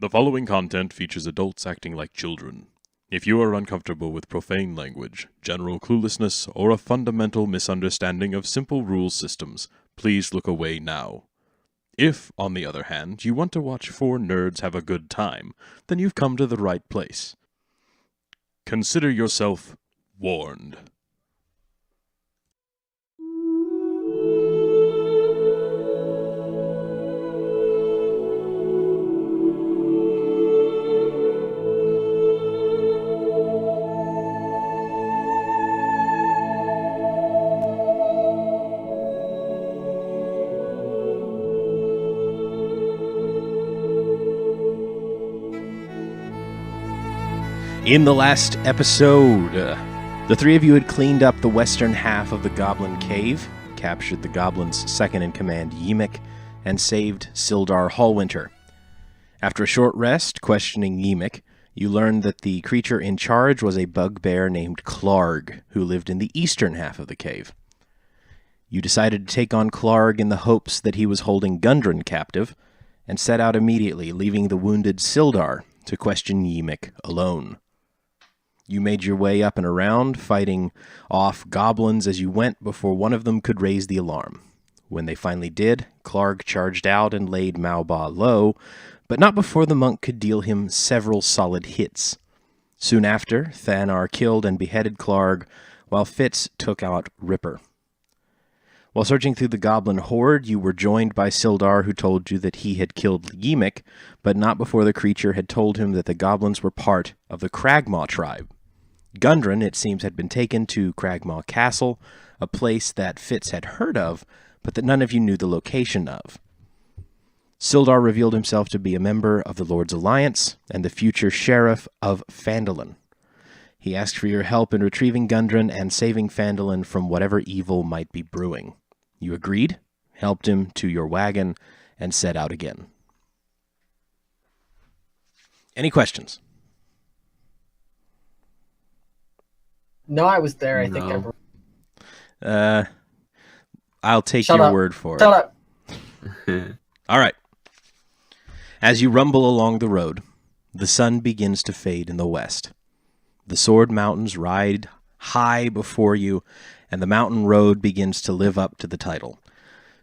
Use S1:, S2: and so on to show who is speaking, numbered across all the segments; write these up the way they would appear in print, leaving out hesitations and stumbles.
S1: The following content features adults acting like children. If you are uncomfortable with profane language, general cluelessness, or a fundamental misunderstanding of simple rule systems, please look away now. If, on the other hand, you want to watch four nerds have a good time, then you've come to the right place. Consider yourself warned.
S2: In the last episode, the three of you had cleaned up the western half of the Goblin Cave, captured the Goblin's second-in-command Ymik, and saved Sildar Hallwinter. After a short rest, questioning Ymik, you learned that the creature in charge was a bugbear named Klarg, who lived in the eastern half of the cave. You decided to take on Klarg in the hopes that he was holding Gundren captive, and set out immediately, leaving the wounded Sildar to question Ymik alone. You made your way up and around, fighting off goblins as you went before one of them could raise the alarm. When they finally did, Klarg charged out and laid Maoba low, but not before the monk could deal him several solid hits. Soon after, Thanar killed and beheaded Klarg, while Fitz took out Ripper. While searching through the goblin horde, you were joined by Sildar, who told you that he had killed Ymik, but not before the creature had told him that the goblins were part of the Cragmaw tribe. Gundren, it seems, had been taken to Cragmaw Castle, a place that Fitz had heard of, but that none of you knew the location of. Sildar revealed himself to be a member of the Lord's Alliance and the future sheriff of Phandalin. He asked for your help in retrieving Gundren and saving Phandalin from whatever evil might be brewing. You agreed, helped him to your wagon, and set out again. Any questions?
S3: No, I was there. I think
S2: I'll take
S3: Shut
S2: your
S3: up.
S2: word for
S3: Shut up.
S2: it. All right. As you rumble along the road, the sun begins to fade in the west. The Sword Mountains ride high before you, and the mountain road begins to live up to the title.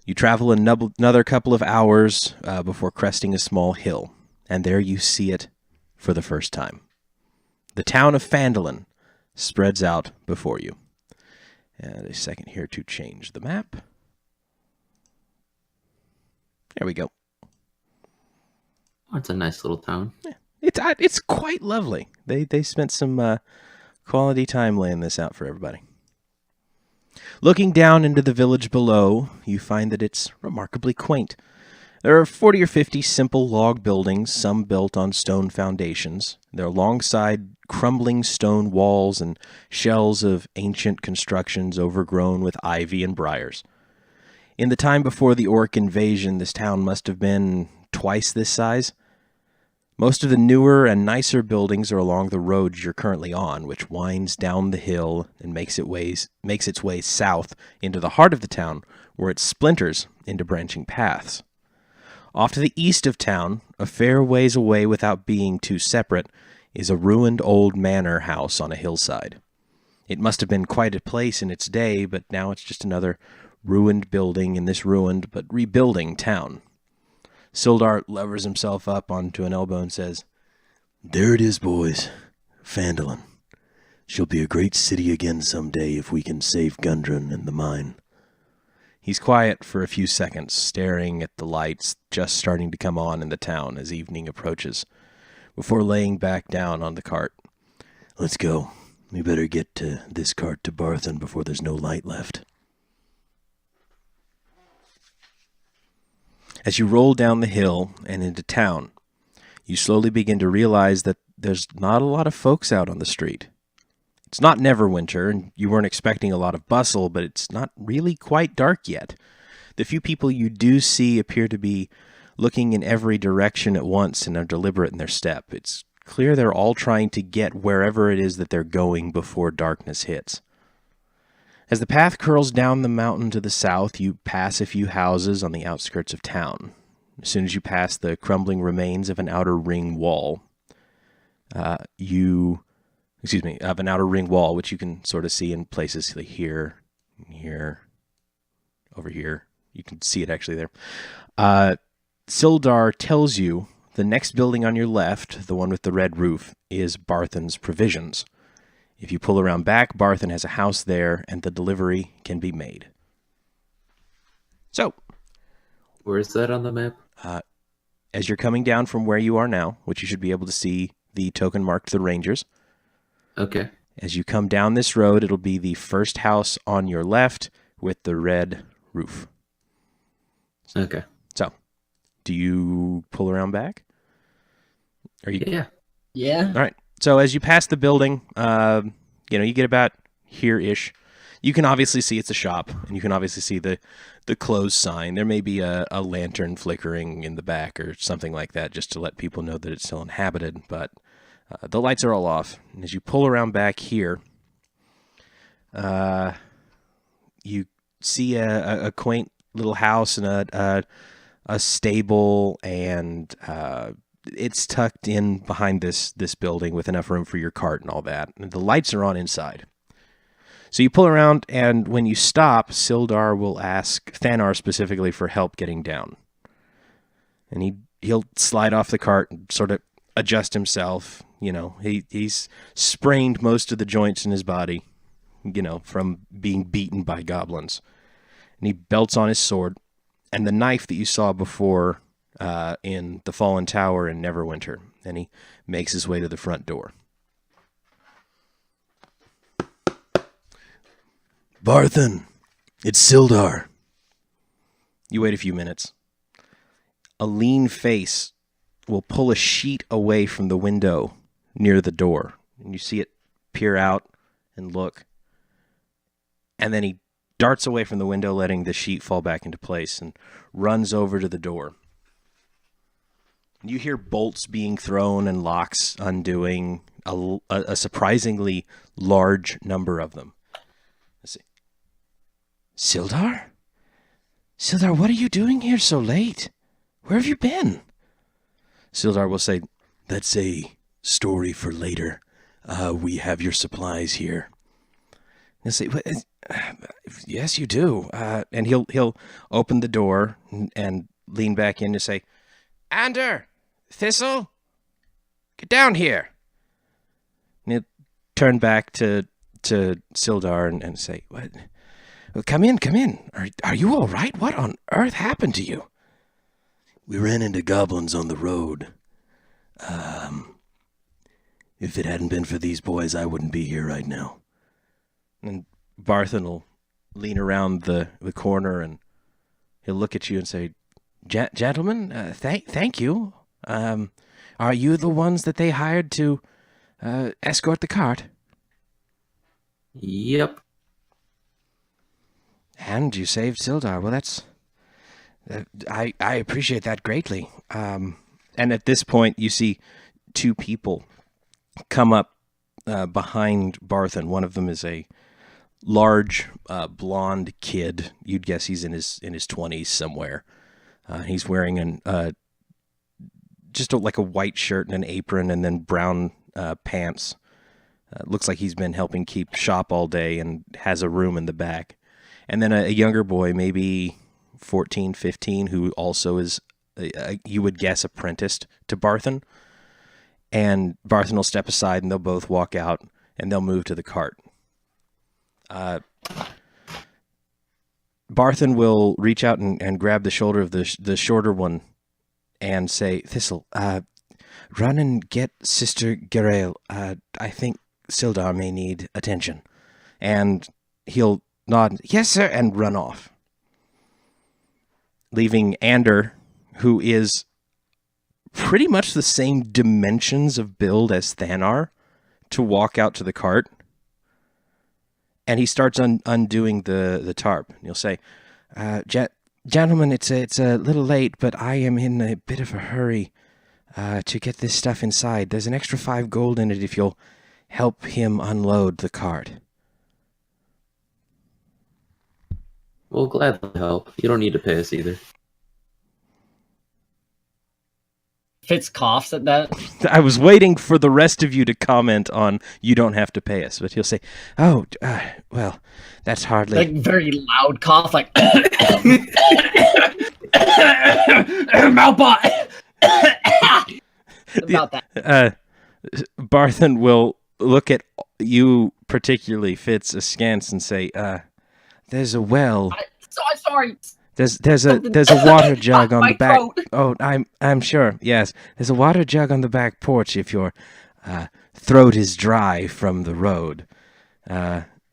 S2: You travel another couple of hours before cresting a small hill, and there you see it for the first time. The town of Phandalin spreads out before you. And a second here to change the map. There we go.
S4: Oh, it's a nice little town.
S2: Yeah, it's quite lovely. They spent some quality time laying this out for everybody. Looking down into the village below, you find that it's remarkably quaint. There are 40 or 50 simple log buildings, some built on stone foundations. They're alongside crumbling stone walls and shells of ancient constructions overgrown with ivy and briars. In the time before the orc invasion, this town must have been twice this size. Most of the newer and nicer buildings are along the road you're currently on, which winds down the hill and makes its way south into the heart of the town, where it splinters into branching paths. Off to the east of town, a fair ways away without being too separate, is a ruined old manor house on a hillside. It must have been quite a place in its day, but now it's just another ruined building in this ruined but rebuilding town. Sildar levers himself up onto an elbow and says,
S5: "There it is, boys. Phandalin. She'll be a great city again someday if we can save Gundren and the mine."
S2: He's quiet for a few seconds, staring at the lights just starting to come on in the town as evening approaches, before laying back down on the cart.
S5: "Let's go. We better get this cart to Barthen before there's no light left."
S2: As you roll down the hill and into town, you slowly begin to realize that there's not a lot of folks out on the street. It's not Neverwinter, and you weren't expecting a lot of bustle, but it's not really quite dark yet. The few people you do see appear to be looking in every direction at once and are deliberate in their step. It's clear they're all trying to get wherever it is that they're going before darkness hits. As the path curls down the mountain to the south, you pass a few houses on the outskirts of town. as soon as you pass the crumbling remains of an outer ring wall, of an outer ring wall, which you can sort of see in places like here, over here. You can see it actually there. Sildar tells you the next building on your left, the one with the red roof, is Barthen's Provisions. If you pull around back, Barthen has a house there, and the delivery can be made. So,
S4: Where is that on the map?
S2: as you're coming down from where you are now, which you should be able to see the token marked the Rangers,
S4: Okay.
S2: as you come down this road, it'll be the first house on your left with the red roof.
S4: Okay.
S2: So, do you pull around back? Are you?
S4: Yeah.
S3: Yeah.
S2: All right. So as you pass the building, you get about here-ish. You can obviously see it's a shop, and you can obviously see the closed sign. There may be a lantern flickering in the back or something like that, just to let people know that it's still inhabited. But the lights are all off. And as you pull around back here, you see a quaint little house and a stable, and it's tucked in behind this building with enough room for your cart and all that. And the lights are on inside. So you pull around, and when you stop, Sildar will ask Thanar specifically for help getting down. And he'll slide off the cart and sort of adjust himself. He's sprained most of the joints in his body, from being beaten by goblins. And he belts on his sword, and the knife that you saw before in the Fallen Tower in Neverwinter. And he makes his way to the front door.
S5: Barthen, it's Sildar.
S2: You wait a few minutes. A lean face will pull a sheet away from the window near the door. And you see it peer out and look. And then he darts away from the window, letting the sheet fall back into place, and runs over to the door. You hear bolts being thrown and locks undoing, a surprisingly large number of them. Let's see. Sildar? Sildar, what are you doing here so late? Where have you been? Sildar will say,
S5: That's a story for later. We have your supplies here.
S2: He'll say, yes, you do. And he'll open the door and lean back in to say, Ander, Thistle, get down here. And he'll turn back to Sildar and say, what? Well, come in. Are you all right? What on earth happened to you?
S5: We ran into goblins on the road. If it hadn't been for these boys, I wouldn't be here right now.
S2: And Barthen will lean around the corner, and he'll look at you and say, Gentlemen, thank you. Are you the ones that they hired to escort the cart?
S4: Yep.
S2: And you saved Sildar. Well, that's... I appreciate that greatly. And at this point, you see two people come up behind Barthen. One of them is a large, blonde kid. You'd guess he's in his 20s somewhere. He's wearing like a white shirt and an apron, and then brown pants. Looks like he's been helping keep shop all day and has a room in the back. And then a younger boy, maybe 14, 15, who also is, you would guess, apprenticed to Barthen. And Barthen will step aside, and they'll both walk out, and they'll move to the cart. Barthen will reach out and grab the shoulder of the shorter one and say, Thistle, run and get Sister Gerael. I think Sildar may need attention. And he'll nod, yes, sir, and run off. Leaving Ander, who is pretty much the same dimensions of build as Thanar, to walk out to the cart. And he starts undoing the tarp. And he'll say, Gentlemen, it's a little late, but I am in a bit of a hurry to get this stuff inside. There's an extra 5 gold in it if you'll help him unload the cart.
S4: We'll gladly help. You don't need to pay us either.
S3: Fitz coughs at that.
S2: I was waiting for the rest of you to comment on you don't have to pay us, but he'll say, "Oh, well, that's hardly."
S3: Like very loud cough, like Malbot. About that.
S2: Barthen will look at you, particularly Fitz, askance, and say, "There's a well.
S3: Sorry.
S2: There's a water jug on
S3: My
S2: the back.
S3: throat.
S2: Oh, I'm sure. Yes, there's a water jug on the back porch if your throat is dry from the road.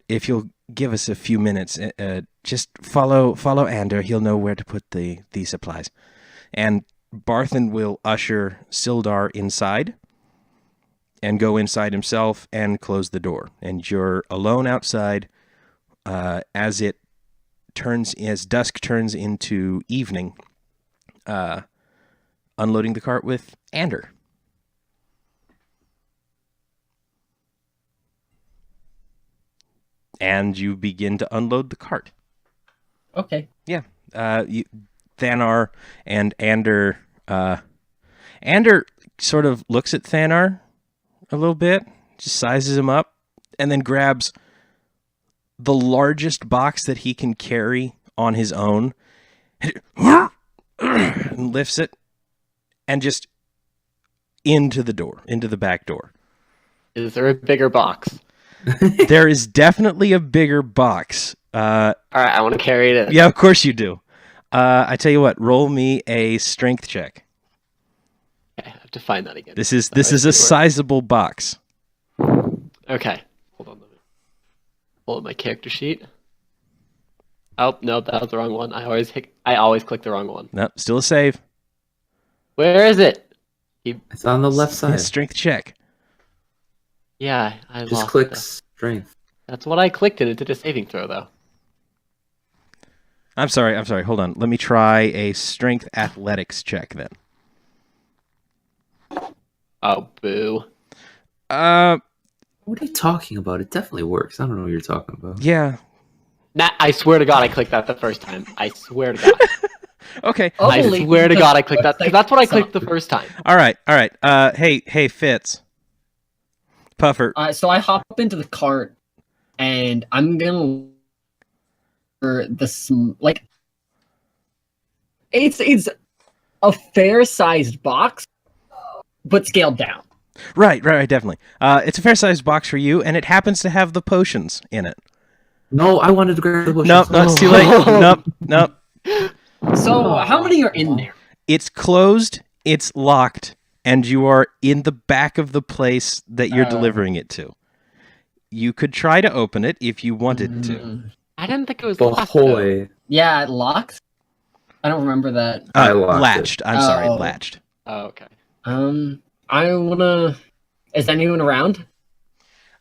S2: If you'll give us a few minutes, just follow Ander. He'll know where to put the supplies." And Barthen will usher Sildar inside and go inside himself and close the door. And you're alone outside as dusk turns into evening, unloading the cart with Ander. And you begin to unload the cart.
S3: Okay.
S2: Yeah. Thanar and Ander. Ander sort of looks at Thanar a little bit, just sizes him up, and then grabs the largest box that he can carry on his own, and lifts it, and just into the back door.
S6: Is there a bigger box?
S2: There is definitely a bigger box.
S6: All right, I want to carry it in.
S2: Yeah, of course you do. I tell you what, roll me a strength check.
S6: Okay, I have to find that again.
S2: This is a sizable box.
S6: Okay, hold on. Let me pull up my character sheet. Oh no, that was the wrong one. I always click the wrong one.
S2: Nope, still a save.
S6: Where is it?
S4: It's on the left side.
S2: Strength check.
S6: Yeah, I
S4: Just
S6: lost
S4: click
S6: it.
S4: strength.
S6: That's what I clicked, and it did a saving throw though.
S2: I'm sorry. Hold on. Let me try a strength athletics check then.
S6: Oh boo!
S4: What are you talking about? It definitely works. I don't know what you're talking about.
S2: Yeah.
S6: Nah, I swear to God, I clicked that the first time. I swear to God.
S2: Okay.
S3: Oh,
S6: I
S3: Holy-
S6: swear to God, I clicked that. 'Cause that's what I clicked the first time.
S2: All right. Hey, Fitz. Puffer.
S3: So I hop up into the cart, and I'm gonna it's a fair-sized box, but scaled down.
S2: Right, definitely. It's a fair-sized box for you, and it happens to have the potions in it.
S4: No, I wanted to grab the bushes.
S2: Nope, it's too late. Nope.
S3: So how many are in there?
S2: It's closed, it's locked, and you are in the back of the place that you're delivering it to. You could try to open it if you wanted to.
S6: I didn't think it was
S4: The
S6: locked, though.
S4: holy.
S3: Yeah, it locked. I don't remember that.
S4: I locked
S2: Latched.
S4: it.
S2: I'm sorry,
S3: Oh.
S2: latched.
S6: Oh, okay.
S3: I wanna. Is anyone around?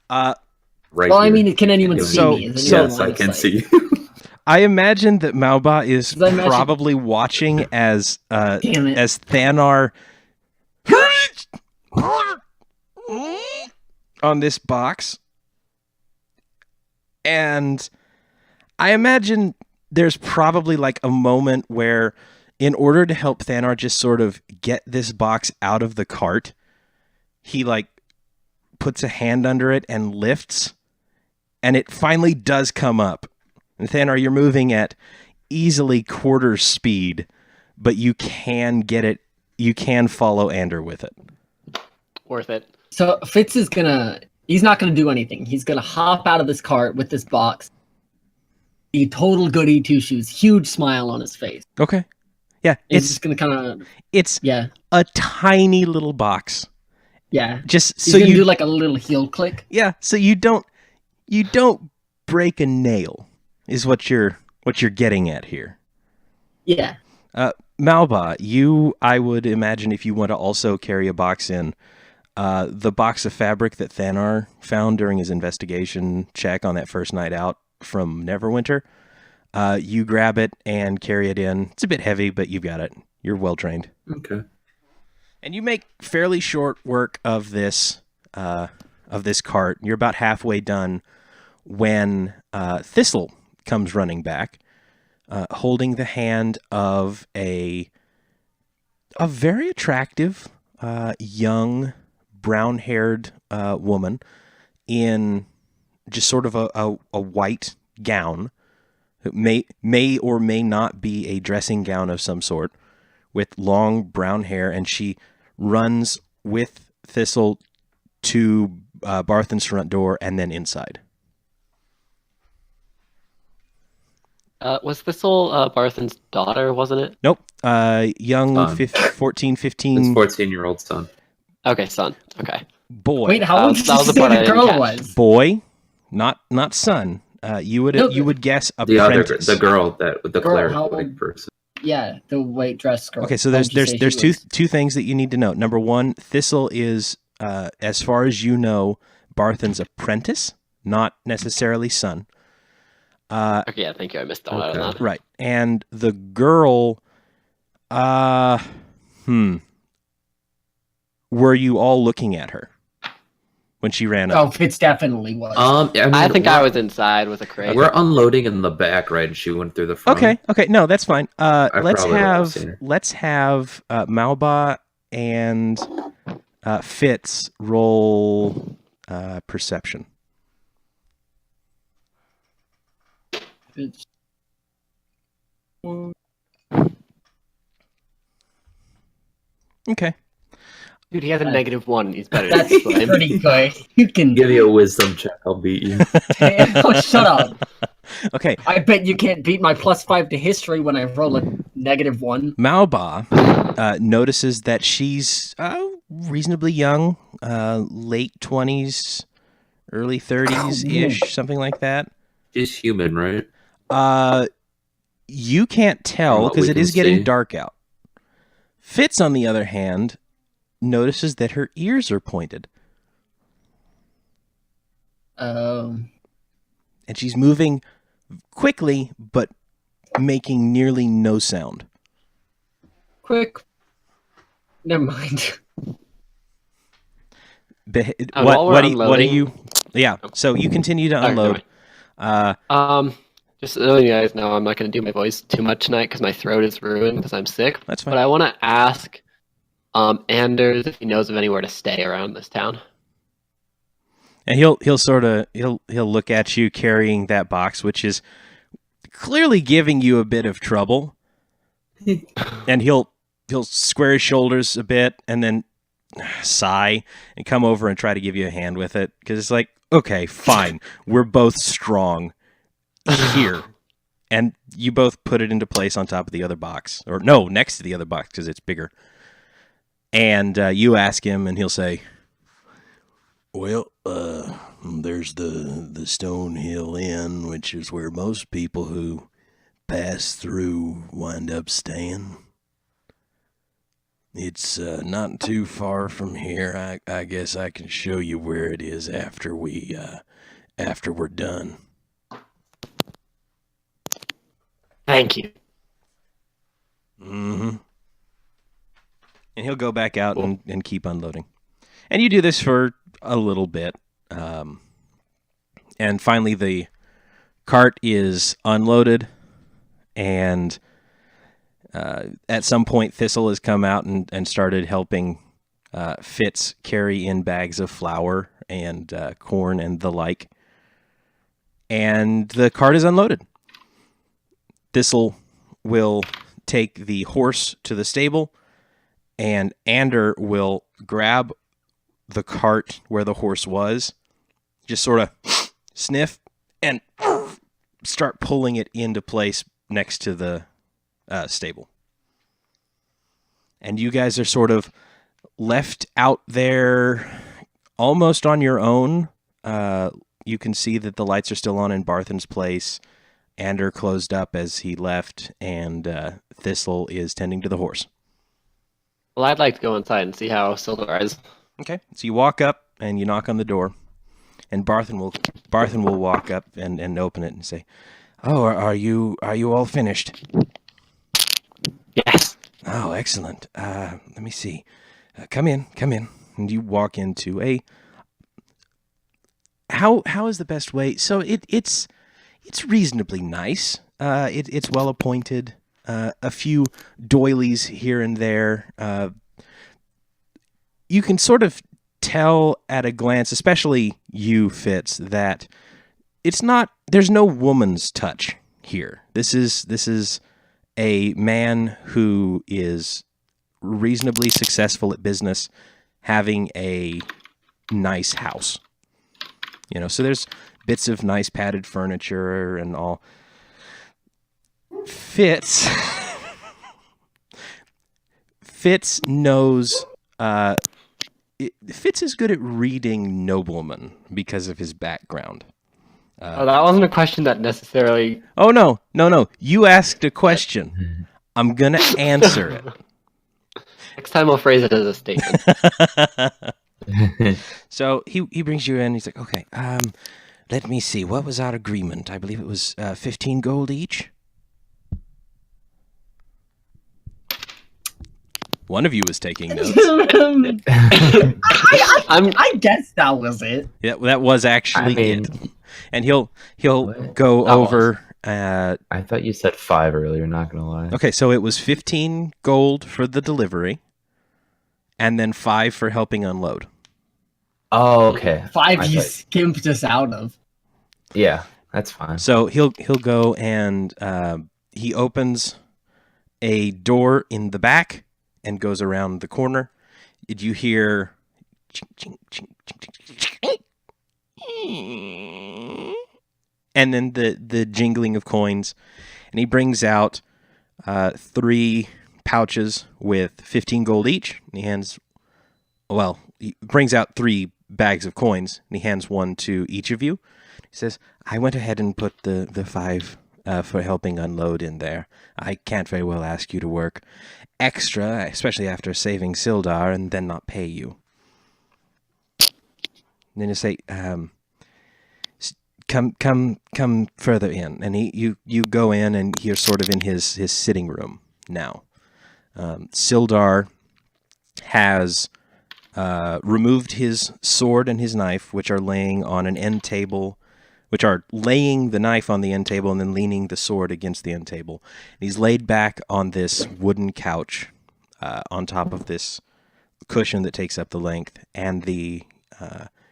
S4: Right
S3: Well, I
S4: here.
S3: mean, can anyone see
S2: So-
S3: me? Is anyone
S4: Yes,
S3: line
S4: I
S3: of
S4: can
S3: sight?
S4: see.
S2: I imagine that Malba is
S3: 'Cause I imagine-
S2: probably watching as
S3: Damn it.
S2: Thanar on this box. And I imagine there's probably like a moment where, in order to help Thanar just sort of get this box out of the cart, he like puts a hand under it and lifts, and it finally does come up. And Thanar, you're moving at easily quarter speed, but you can get it. You can follow Ander with it.
S6: Worth it.
S3: So Fitz is he's not gonna do anything. He's gonna hop out of this cart with this box. The total goody two shoes, huge smile on his face.
S2: Okay. Yeah,
S3: He's
S2: it's
S3: just gonna kind of,
S2: it's
S3: yeah,
S2: a tiny little box.
S3: yeah.
S2: Just
S3: He's
S2: so
S3: gonna
S2: you
S3: do like a little heel click.
S2: yeah, so you don't break a nail is what you're getting at here.
S3: Yeah.
S2: Malba, I would imagine if you want to also carry a box in, the box of fabric that Thanar found during his investigation check on that first night out from Neverwinter, you grab it and carry it in. It's a bit heavy, but you've got it. You're well trained.
S4: Okay.
S2: And you make fairly short work of this cart. You're about halfway done when Thistle comes running back, holding the hand of a very attractive young, brown-haired woman in just sort of a white gown. It may or may not be a dressing gown of some sort, with long brown hair, and she runs with Thistle to Barthen's front door and then inside.
S6: Was Thistle Barthen's daughter, wasn't it?
S2: Nope. Young
S4: Son.
S2: 14,
S4: His
S2: 15
S4: 14-year-old son.
S6: Okay, son. Okay.
S2: boy.
S3: Wait, how old did
S6: that
S3: you
S6: was the
S3: say
S6: part I
S3: the
S6: didn't
S3: girl
S6: catch.
S3: was?
S2: Boy, not son. You would
S3: No,
S2: guess
S4: The other,
S2: apprentice.
S4: the girl that with the
S3: Girl, how
S4: cleric
S3: old?
S4: person.
S3: Yeah, the white dress girl.
S2: Okay, so
S3: How would you say
S2: there's
S3: she was?
S2: two things that you need to know. Number one, Thistle is, as far as you know, Barthen's apprentice, not necessarily son.
S6: Okay, yeah, thank you. I missed that one out on that.
S2: Right, and the girl, were you all looking at her when she ran up?
S3: Oh, Fitz definitely was.
S6: I think I was inside with a crate.
S4: We're unloading in the back, right? And she went through the front.
S2: Okay, no, that's fine. Let's
S4: probably would've
S2: have
S4: seen her.
S2: Malba and Fitz roll perception.
S3: Fitz.
S2: Okay.
S6: Dude, he has a -1. He's better
S3: That's
S6: than Slim.
S3: pretty good. You can.
S4: Give you a wisdom check. I'll beat you.
S3: Oh, shut up.
S2: Okay.
S3: I bet you can't beat my +5 to history when I roll a -1.
S2: Malba notices that she's reasonably young, late 20s, early 30s-ish, something like that.
S4: She's human, right?
S2: You can't tell
S4: From what
S2: because
S4: we
S2: it
S4: can
S2: is getting
S4: see.
S2: dark out. Fitz, on the other hand, notices that her ears are pointed, and she's moving quickly, but making nearly no sound.
S3: Quick. Never mind.
S6: while we're
S2: What are
S6: unloading-
S2: you? Yeah. So you continue to unload.
S6: Just so you guys know, I'm not going to do my voice too much tonight because my throat is ruined because I'm sick.
S2: That's fine.
S6: But I want to ask Anders if he knows of anywhere to stay around this town.
S2: And he'll look at you carrying that box, which is clearly giving you a bit of trouble. And he'll square his shoulders a bit and then sigh and come over and try to give you a hand with it, because it's like, okay, fine, we're both strong here. And you both put it into place on top of the other box, or no, next to the other box because it's bigger. And you ask him, and he'll say,
S5: Well, there's the Stone Hill Inn, which is where most people who pass through wind up staying. It's not too far from here. I guess I can show you where it is after we're done.
S6: Thank you.
S5: Mm-hmm.
S2: and he'll go back out and keep unloading. And you do this for a little bit. And finally the cart is unloaded, and at some point Thistle has come out and started helping Fitz carry in bags of flour and corn and the like. And the cart is unloaded. Thistle will take the horse to the stable, and Ander will grab the cart where the horse was, just sort of sniff, and start pulling it into place next to the stable. And you guys are sort of left out there almost on your own. You can see that the lights are still on in Barthen's place. Ander closed up as he left, and Thistle is tending to the horse.
S6: Well, I'd like to go inside and see how Sildar is.
S2: Okay, so you walk up and you knock on the door, and Barthen will walk up and open it and say, "Oh, are you all finished?"
S6: Yes.
S2: Oh, excellent. Let me see. Come in. And you walk into a. How is the best way? So it's reasonably nice. It's well appointed. A few doilies here and there. you can sort of tell at a glance, especially you, Fitz, that there's no woman's touch here. This is a man who is reasonably successful at business, having a nice house. So there's bits of nice padded furniture and all. Fitz knows. Fitz is good at reading noblemen because of his background.
S6: That wasn't a question that necessarily.
S2: Oh no! You asked a question. I'm gonna answer it.
S6: Next time I'll phrase it as a statement.
S2: So he brings you in. He's like, okay, let me see. What was our agreement? I believe it was 15 gold each. One of you was taking notes.
S3: I guess that was it.
S2: Yeah, that was actually it. And he'll
S4: What?
S2: go
S4: That
S2: over.
S4: I thought you said 5 earlier, not gonna lie.
S2: Okay, so it was 15 gold for the delivery, and then 5 for helping unload.
S4: Oh, okay.
S3: 5 you skimped us out of.
S4: Yeah, that's fine.
S2: So he'll go and he opens a door in the back and goes around the corner. Did you hear? And then the jingling of coins, and he brings out 3 pouches with 15 gold each. And he brings out 3 bags of coins, and he hands one to each of you. He says, I went ahead and put the 5 for helping unload in there. I can't very well ask you to work extra, especially after saving Sildar, and then not pay you. And then you say, come further in. And you go in, and you're sort of in his sitting room now. Sildar has removed his sword and his knife, which are laying on an end table, which are laying the knife on the end table and then leaning the sword against the end table. And he's laid back on this wooden couch on top of this cushion that takes up the length, and the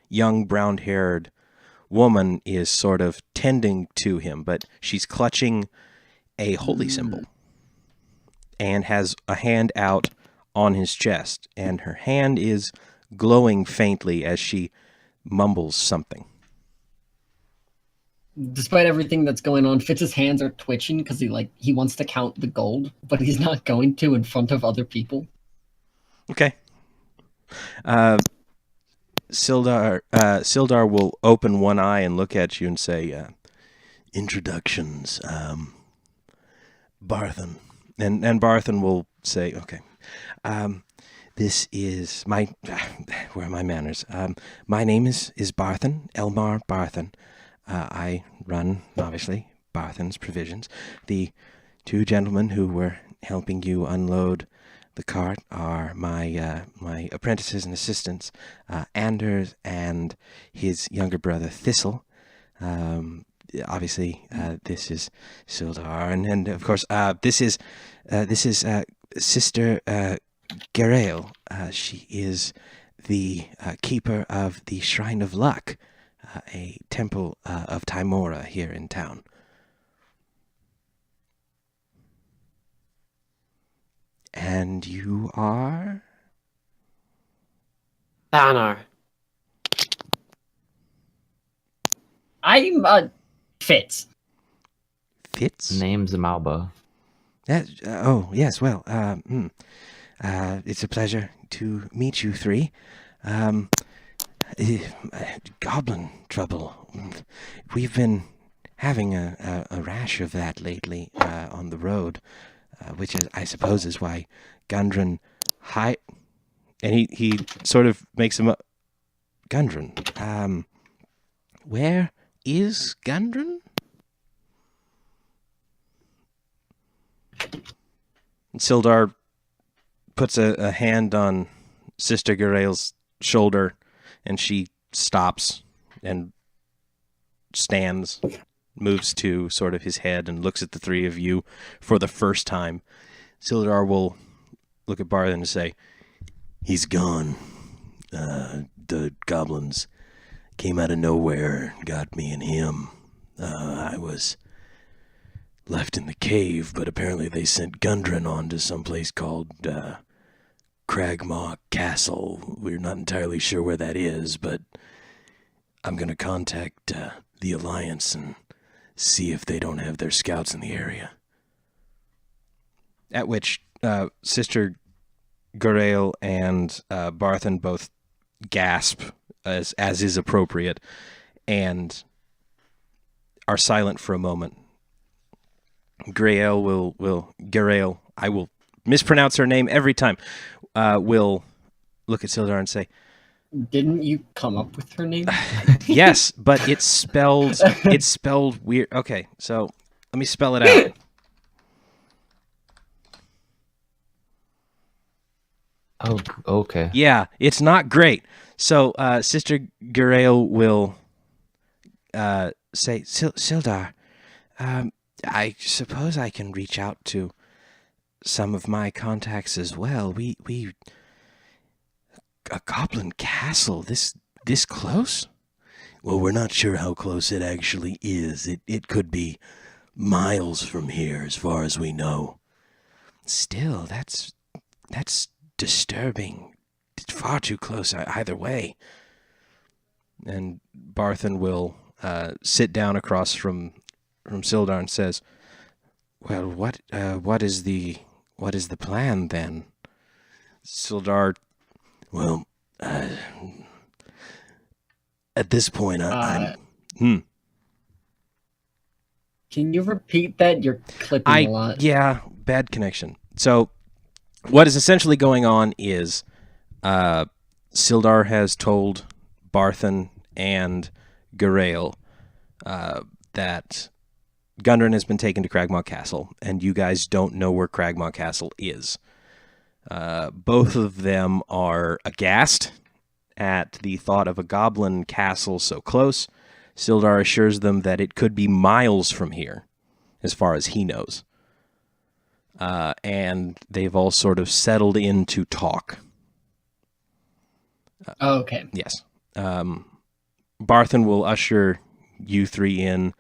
S2: young brown-haired woman is sort of tending to him, but she's clutching a holy symbol and has a hand out on his chest, and her hand is glowing faintly as she mumbles something.
S3: Despite everything that's going on, Fitz's hands are twitching because he wants to count the gold, but he's not going to in front of other people.
S2: Okay. Sildar will open one eye and look at you and say,
S5: Introductions. Barthen.
S2: and Barthen will say, okay,
S5: This is my...
S2: where are my manners? My name is Barthen, Elmar Barthen. I run, obviously, Barthen's Provisions. The 2 gentlemen who were helping you unload the cart are my apprentices and assistants, Anders and his younger brother Thistle. Obviously, this is Sildar, and of course, this is Sister Garael. She is the keeper of the Shrine of Luck, a temple of Timora here in town. And you are?
S6: Thanar.
S3: I'm Fitz.
S2: Fitz?
S4: Name's Malba.
S2: Oh, yes, well, it's a pleasure to meet you 3. Goblin trouble. We've been having a rash of that lately on the road, which is, I suppose, is why Gundren and he sort of makes him up. Gundren. Where is Gundren? And Sildar puts a hand on Sister Garael's shoulder, and she stops and stands, moves to sort of his head and looks at the 3 of you for the first time. Sildar will look at Barthen and say,
S5: He's gone. goblins came out of nowhere and got me and him. I was left in the cave, but apparently they sent Gundren on to some place called Cragmaw Castle. We're not entirely sure where that is, but I'm going to contact the Alliance and see if they don't have their scouts in the area.
S2: At which Sister Gurael and Barthen both gasp, as is appropriate, and are silent for a moment. Gurael, I will mispronounce her name every time, will look at Sildar and say,
S3: Didn't you come up with her name?
S2: yes, but it's spelled weird. Okay, so let me spell it out.
S4: Oh, okay.
S2: Yeah, it's not great. So Sister Gurael will say, Sildar, I suppose I can reach out to some of my contacts as well. We a goblin castle this close?
S5: Well, we're not sure how close it actually is. It could be miles from here, as far as we know.
S2: Still, that's disturbing. Far too close either way. And Barthen will sit down across from Sildar and says, "Well, what is the plan then?" Sildar,
S5: well, at this point, I'm.
S3: Can you repeat that? You're clipping a lot.
S2: Yeah, bad connection. So, what is essentially going on is, Sildar has told Barthen and Gurael that Gundren has been taken to Cragmaw Castle, and you guys don't know where Cragmaw Castle is. Both of them are aghast at the thought of a goblin castle so close. Sildar assures them that it could be miles from here, as far as he knows. And they've all sort of settled in to talk.
S3: Okay.
S2: Yes. Barthen will usher you three in,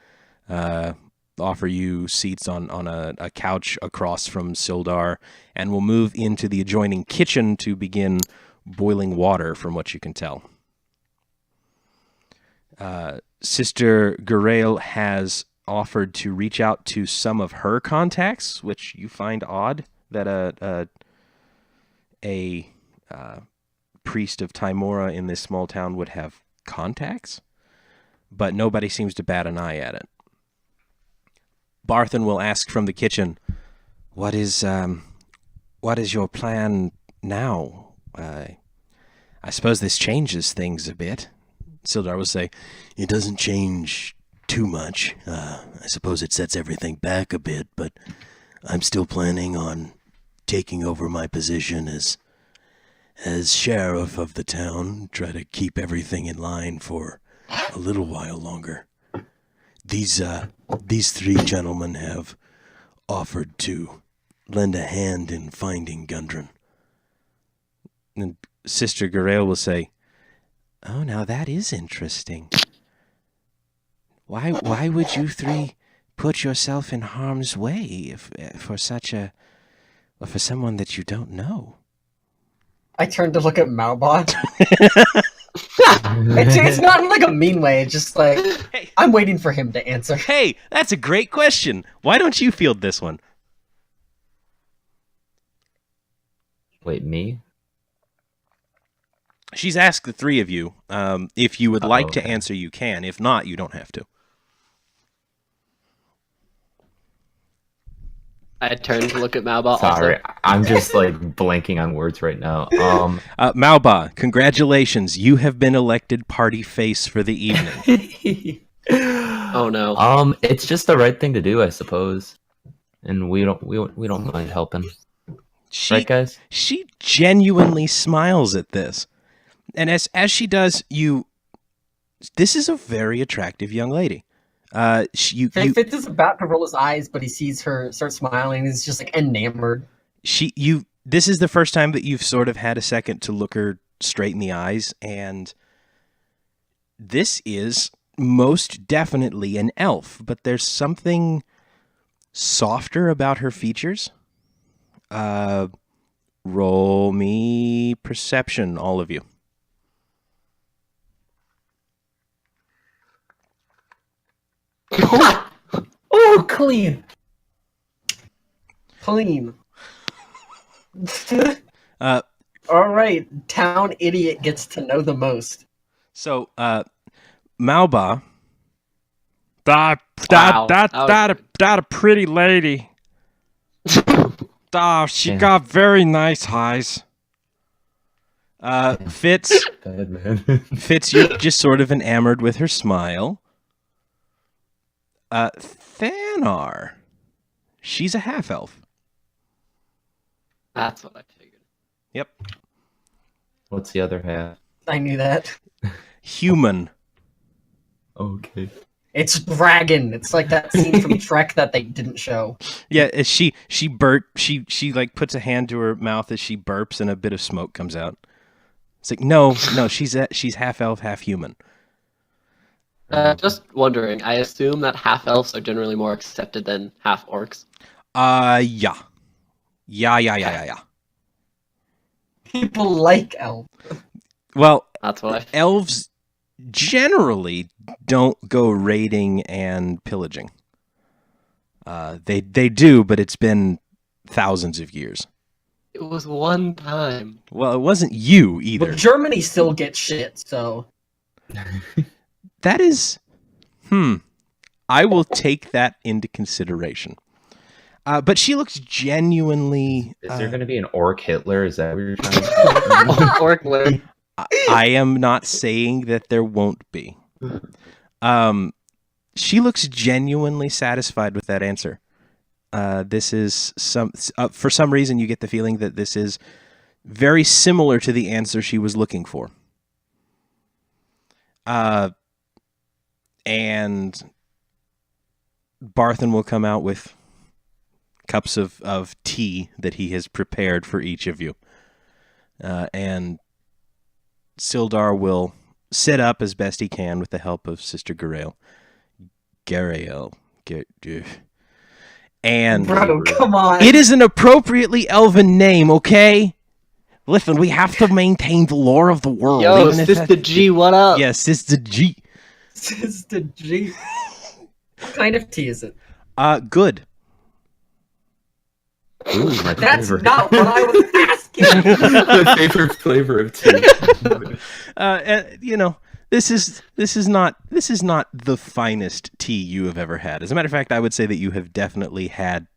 S2: offer you seats on a couch across from Sildar, and will move into the adjoining kitchen to begin boiling water, from what you can tell. Sister Gurael has offered to reach out to some of her contacts, which you find odd that a priest of Timora in this small town would have contacts, but nobody seems to bat an eye at it. Barthen will ask from the kitchen, what is your plan now? I suppose this changes things a bit. Sildar will say,
S5: it doesn't change too much. I suppose it sets everything back a bit, but I'm still planning on taking over my position as sheriff of the town, try to keep everything in line for a little while longer. These three gentlemen have offered to lend a hand in finding Gundren.
S2: And Sister Gurael will say, oh, now that is interesting. Why would you three put yourself in harm's way for someone that you don't know?
S3: I turned to look at Maubot. It's not in like a mean way. It's just like,
S2: Hey.
S3: I'm waiting for him to answer.
S2: Hey, that's a great question. Why don't you field this one?
S4: Wait, me?
S2: She's asked the three of you. If you would like to
S4: okay.
S2: answer, you can. If not, you don't have to.
S6: I turned to look at Malba.
S4: Sorry,
S6: Also.
S4: I'm just like blanking on words right now.
S2: Malba, congratulations. You have been elected party face for the evening.
S6: Oh no.
S4: It's just the right thing to do, I suppose, and we don't mind helping, right, guys?
S2: She genuinely smiles at this. And as she does, this is a very attractive young lady.
S3: Fitz is about to roll his eyes, but he sees her start smiling. He's just like enamored.
S2: This is the first time that you've sort of had a second to look her straight in the eyes, and This is most definitely an elf, but there's something softer about her features. Roll me perception, all of you.
S3: Oh, clean. Clean. All right, town idiot gets to know the most.
S2: So, Malba,
S6: Wow,
S7: that a pretty lady. She
S4: Yeah.
S7: got very nice eyes.
S2: Fitz,
S4: Bad man.
S2: Fitz, you're just sort of enamored with her smile. Thanar, she's a half-elf.
S6: That's what I figured.
S2: Yep.
S4: What's the other half?
S3: I knew that.
S2: Human.
S4: Okay.
S3: It's dragon. It's like that scene from Shrek that they didn't show.
S2: Yeah, as she like puts a hand to her mouth as she burps and a bit of smoke comes out. It's like, no, she's half elf, half human.
S6: Just wondering, I assume that half-elves are generally more accepted than half-orcs.
S2: Yeah.
S3: People like elf.
S2: Well,
S6: That's what I
S2: elves generally don't go raiding and pillaging. They do, but it's been thousands of years.
S6: It was one time.
S2: Well, it wasn't you either.
S3: But Germany still gets shit, so...
S2: That is, I will take that into consideration. But she looks genuinely...
S4: Is there going to be an orc Hitler? Is that what you're trying to say?
S6: Orc Lord.
S2: I am not saying that there won't be. She looks genuinely satisfied with that answer. This is for some reason you get the feeling that this is very similar to the answer she was looking for. And Barthen will come out with cups of tea that he has prepared for each of you. And Sildar will sit up as best he can with the help of Sister Garael. And
S3: Bro, come on.
S2: it is an appropriately elven name, okay? Listen, we have to maintain the lore of the world.
S6: Yo,
S2: even if
S6: Sister G, what up?
S2: Yeah, Sister G.
S3: Sister G. What kind of tea is it?
S2: Good.
S4: Ooh, my
S3: That's
S4: favorite.
S3: not what I was asking.
S4: My favorite flavor of tea.
S2: This is not the finest tea you have ever had. As a matter of fact, I would say that you have definitely had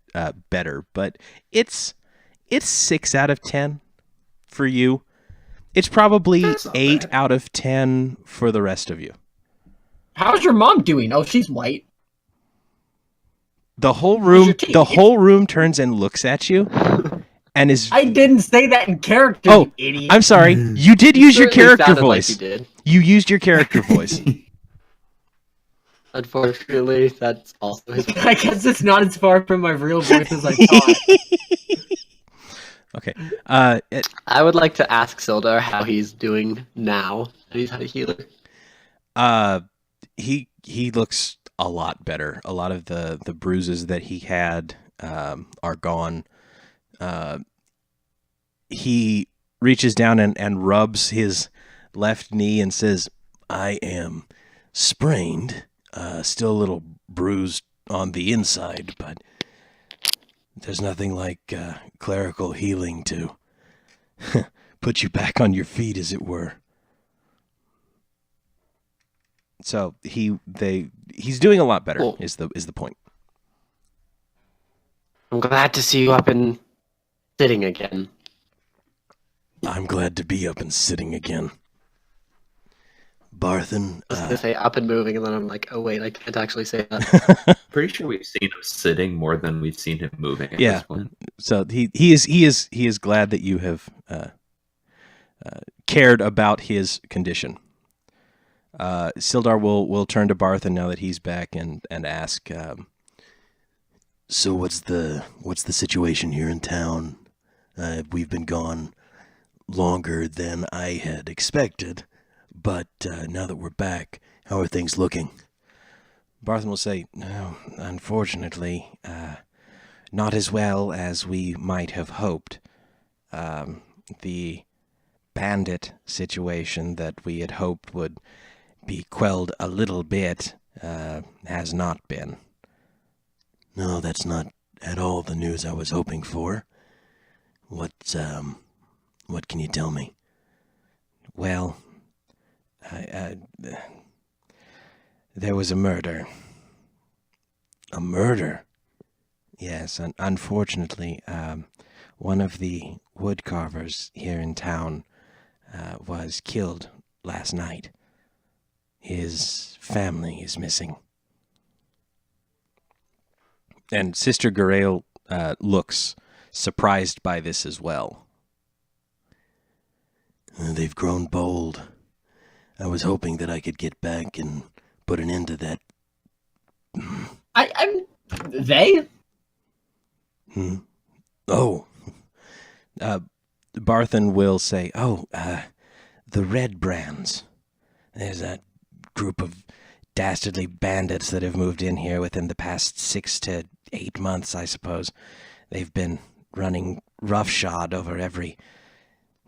S2: better, but it's 6 out of 10 for you. It's probably 8 out of 10 for the rest of you.
S3: How's your mom doing? Oh, she's white.
S2: The whole
S3: your tea?
S2: room turns and looks at you, and is.
S3: I didn't say that in character,
S2: Oh,
S3: you idiot.
S2: I'm sorry. You did use your
S6: Certainly
S2: character
S6: sounded like
S2: voice.
S6: you did.
S2: You used your character voice.
S6: Unfortunately, that's also his.
S3: I guess it's not as far from my real voice as I thought.
S2: Okay.
S6: I would like to ask Sildar how he's doing now that he's had a healer.
S2: He looks a lot better. A lot of the bruises that he had are gone. He reaches down and rubs his left knee and says, "I am sprained, still a little bruised on the inside, but there's nothing like clerical healing to put you back on your feet, as it were." So he's doing a lot better.
S6: Cool.
S2: Is the point.
S6: I'm glad to see you up and sitting again.
S5: I'm glad to be up and sitting again. Barthen,
S6: I was gonna say up and moving, and then I'm like, oh wait, I can't actually say that.
S4: Pretty sure we've seen him sitting more than we've seen him moving at
S2: Yeah.
S4: this point.
S2: So he is glad that you have cared about his condition. Sildar will turn to Barthen now that he's back and ask,
S5: so what's the situation here in town? We've been gone longer than I had expected, But now that we're back, how are things looking?
S2: Barthen will say, "No, unfortunately, not as well as we might have hoped. The bandit situation that we had hoped would be quelled a little bit has not been."
S5: No, that's not at all the news I was hoping for. What can you tell me?
S2: Well, there was a murder.
S5: A murder?
S2: Yes, unfortunately, one of the woodcarvers here in town was killed last night. His family is missing. And Sister Garael looks surprised by this as well.
S5: They've grown bold. I was hoping that I could get back and put an end to that.
S3: They?
S5: Oh.
S2: Barthen will say, the Red Brands. There's a group of dastardly bandits that have moved in here within the past 6 to 8 months, I suppose. They've been running roughshod over every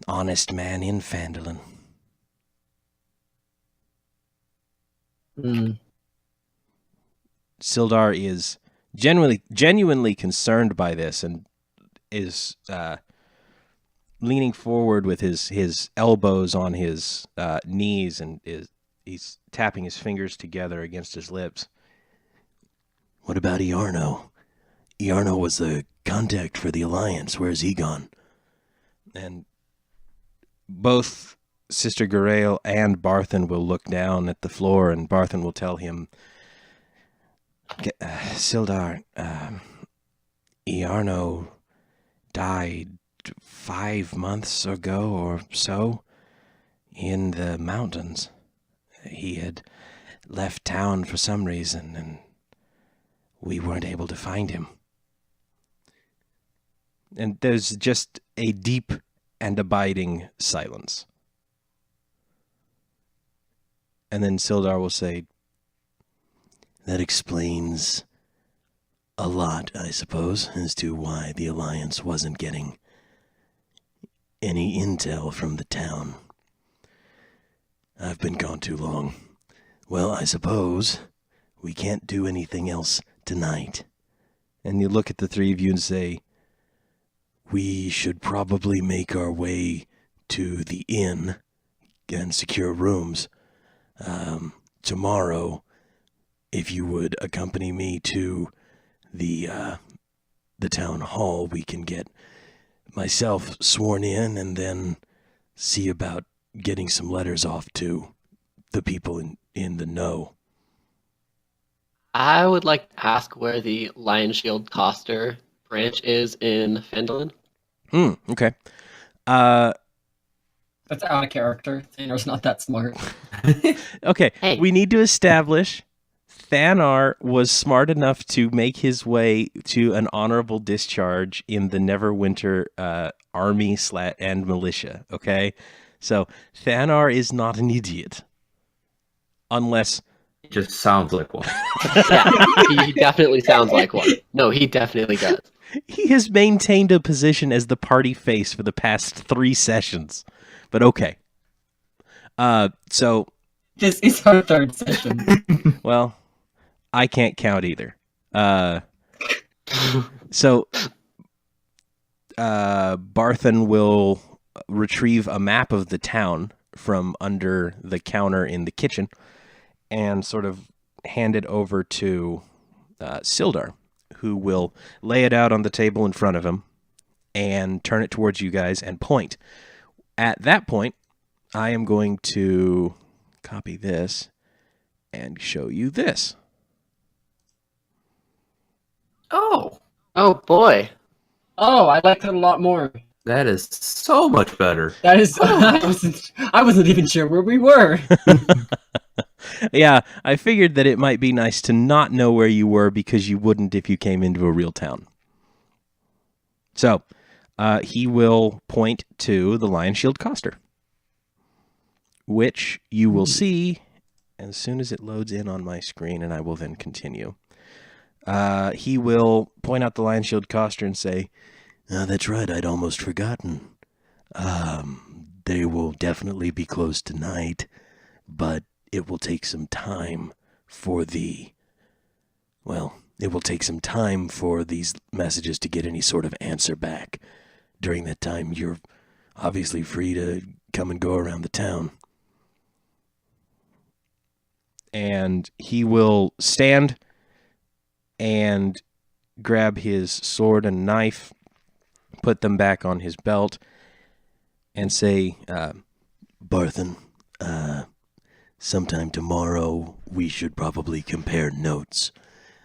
S2: honest man in Phandalin. Sildar is genuinely concerned by this and is leaning forward with his elbows on his knees, and he's tapping his fingers together against his lips.
S5: What about Iarno? Iarno was the contact for the Alliance. Where's he gone?
S2: And both Sister Garael and Barthen will look down at the floor, and Barthen will tell him, Sildar, Iarno died 5 months ago or so in the mountains. He had left town for some reason, and we weren't able to find him. And there's just a deep and abiding silence. And then Sildar will say,
S5: That explains a lot, I suppose, as to why the Alliance wasn't getting any intel from the town. I've been gone too long. Well, I suppose we can't do anything else tonight.
S2: And you look at the three of you and say,
S5: We should probably make our way to the inn and secure rooms. Tomorrow, if you would accompany me to the town hall, we can get myself sworn in and then see about getting some letters off to the people in the know.
S6: I would like to ask where the Lion Shield Coster branch is in Phandalin.
S2: Okay.
S3: That's out of character. Thanar's not that smart.
S2: Okay,
S6: Hey.
S2: We need to establish Thanar was smart enough to make his way to an honorable discharge in the Neverwinter army and militia, okay? So Thanar is not an idiot. Unless...
S4: It just sounds like one.
S6: Yeah, he definitely sounds like one. No, he definitely does.
S2: He has maintained a position as the party face for the past 3 sessions. But okay. So...
S3: This is our 3rd session.
S2: Well, I can't count either. So Barthen will retrieve a map of the town from under the counter in the kitchen and sort of hand it over to Sildar, who will lay it out on the table in front of him and turn it towards you guys and point. At that point, I am going to copy this and show you this.
S6: Oh boy.
S3: Oh, I liked it a lot more.
S4: That is so much better.
S3: That is, I wasn't even sure where we were.
S2: Yeah, I figured that it might be nice to not know where you were because you wouldn't if you came into a real town. So, he will point to the Lion Shield Coster. which you will see as soon as it loads in on my screen, and I will then continue. He will point out the Lion Shield Coster and say,
S5: That's right, I'd almost forgotten. They will definitely be closed tonight, but it will take some time for these messages to get any sort of answer back. During that time, you're obviously free to come and go around the town.
S2: And he will stand and grab his sword and knife, put them back on his belt, and say,
S5: Barthen, sometime tomorrow we should probably compare notes.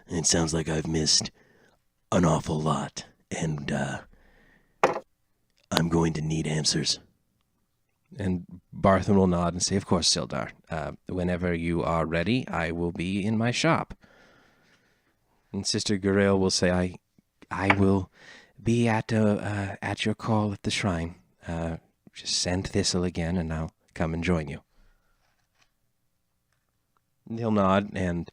S5: It sounds like I've missed an awful lot, and I'm going to need answers.
S2: And Barthen will nod and say, of course, Sildar. Whenever you are ready, I will be in my shop. And Sister Garael will say, I will be at your call at the shrine. Just send Thistle again, and I'll come and join you. And he'll nod, and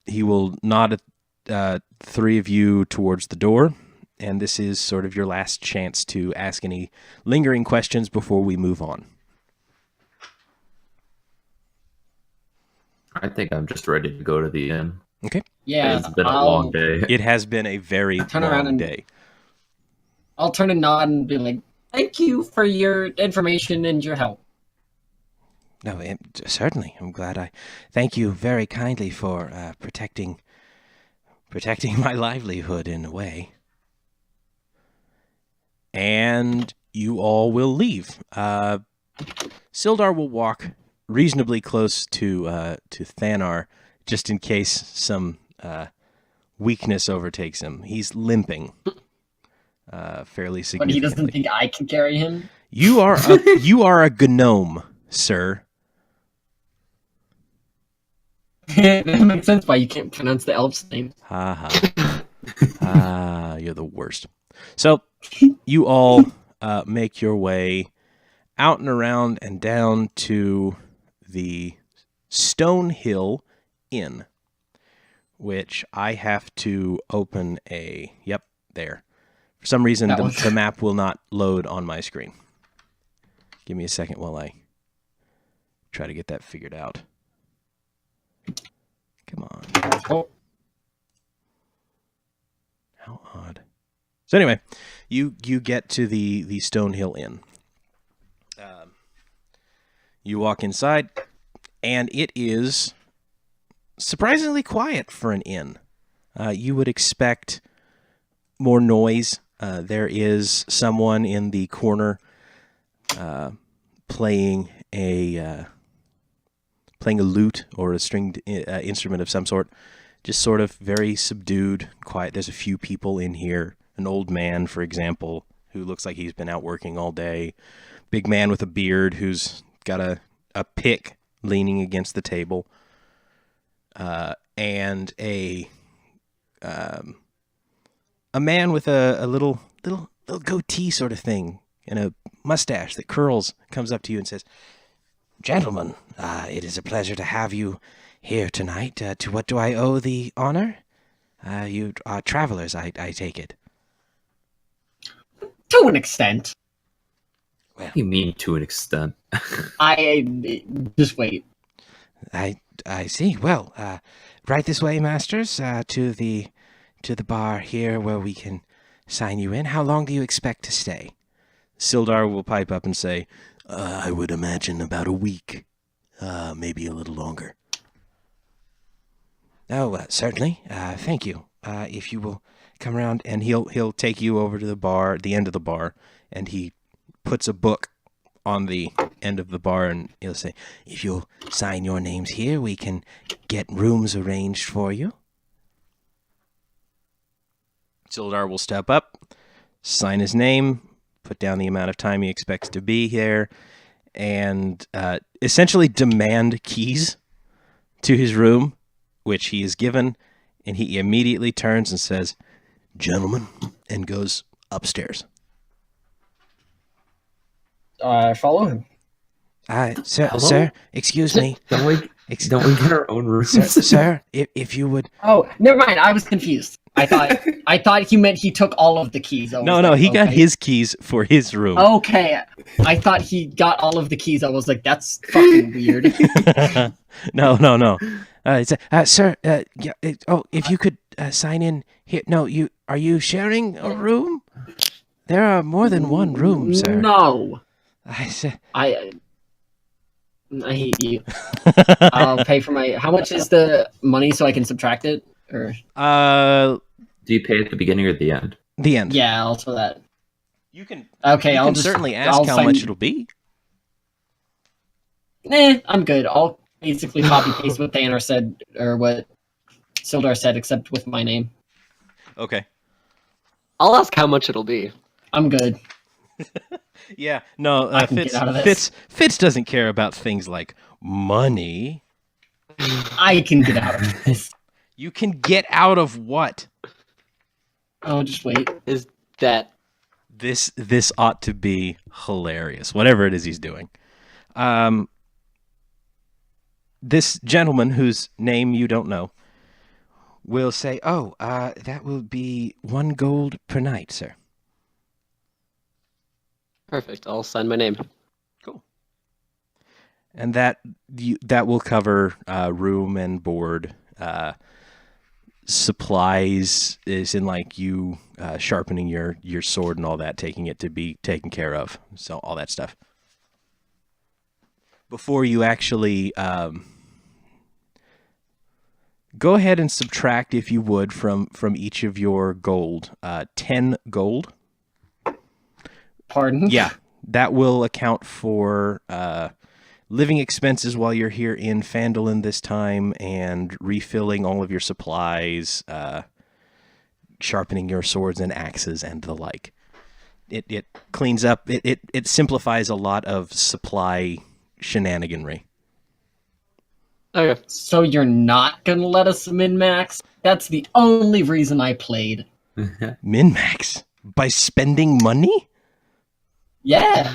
S2: he will nod at three of you towards the door. And this is sort of your last chance to ask any lingering questions before we move on.
S4: I think I'm just ready to go to the inn.
S2: Okay.
S3: Yeah,
S4: It's been a long day.
S2: It has been a very long day.
S3: I'll turn and nod and be like, thank you for your information and your help.
S2: No, certainly. I'm glad thank you very kindly for protecting my livelihood in a way. And you all will leave. Sildar will walk reasonably close to Thanar, just in case some weakness overtakes him. He's limping fairly significantly.
S3: But he doesn't think I can carry him?
S2: You are a gnome, sir.
S3: That makes sense why you can't pronounce the elf's name.
S2: Ha ha. You're the worst. So, you all make your way out and around and down to the Stonehill Inn, which I have to open yep, there. For some reason, the map will not load on my screen. Give me a second while I try to get that figured out. Come on.
S3: Oh.
S2: How odd. So anyway, you get to the Stonehill Inn. You walk inside, and it is surprisingly quiet for an inn. You would expect more noise. There is someone in the corner playing a lute or a stringed instrument of some sort. Just sort of very subdued, quiet. There's a few people in here. An old man, for example, who looks like he's been out working all day. Big man with a beard who's got a pick leaning against the table. And a man with a little goatee sort of thing and a mustache that curls comes up to you and says, "Gentlemen, it is a pleasure to have you here tonight. To what do I owe the honor? You are travelers, I take it."
S3: To an extent.
S4: What do you mean, to an extent?
S3: Just wait.
S2: I see. Well, right this way, masters, to the bar here where we can sign you in. How long do you expect to stay? Sildar will pipe up and say,
S5: I would imagine about a week, maybe a little longer.
S2: Oh, certainly. Thank you. If you will come around, and he'll take you over to the bar, the end of the bar, and he puts a book on the end of the bar, and he'll say, "If you'll sign your names here, we can get rooms arranged for you." Sildar will step up, sign his name, put down the amount of time he expects to be here, and essentially demand keys to his room, which he is given, and he immediately turns and says,
S5: "Gentlemen,"
S2: and goes upstairs.
S3: I follow him.
S2: Sir, excuse me.
S4: Don't we get our own room?
S2: Sir, if you would.
S3: Oh, never mind. I was confused. I thought he meant he took all of the keys.
S2: No, he got his keys for his room.
S3: Okay, I thought he got all of the keys. I was like, that's fucking weird.
S2: No. Sir, if you could sign in here. No, are you sharing a room? There are more than one room, sir.
S3: No. I hate you. I'll pay for my. How much is the money so I can subtract it? Or
S4: do you pay at the beginning or the end?
S2: The end.
S3: Yeah, also that.
S2: You can.
S3: Okay,
S2: You
S3: I'll
S2: can
S3: just
S2: certainly ask how much it'll be.
S3: I'm good. I'll basically copy paste what Thanar said or what Sildar said, except with my name.
S2: Okay.
S6: I'll ask how much it'll be.
S3: I'm good.
S2: Yeah. No.
S3: I can get out of this.
S2: Fitz doesn't care about things like money.
S3: I can get out of this.
S2: You can get out of what?
S3: Oh, just wait.
S6: Is that
S2: This ought to be hilarious. Whatever it is he's doing. This gentleman whose name you don't know will say, that will be 1 gold per night, sir.
S6: perfect? I'll sign my name.
S2: Cool. And that will cover room and board. Supplies is in like you sharpening your sword and all that, taking it to be taken care of. So all that stuff. Before you actually go ahead and subtract, if you would, from each of your gold, 10 gold.
S3: Pardon?
S2: Yeah, that will account for living expenses while you're here in Phandalin this time, and refilling all of your supplies, sharpening your swords and axes and the like. It cleans up, it simplifies a lot of supply shenaniganry.
S6: Okay.
S3: So you're not gonna let us min-max? That's the only reason I played.
S2: Min-max? By spending money?
S3: Yeah.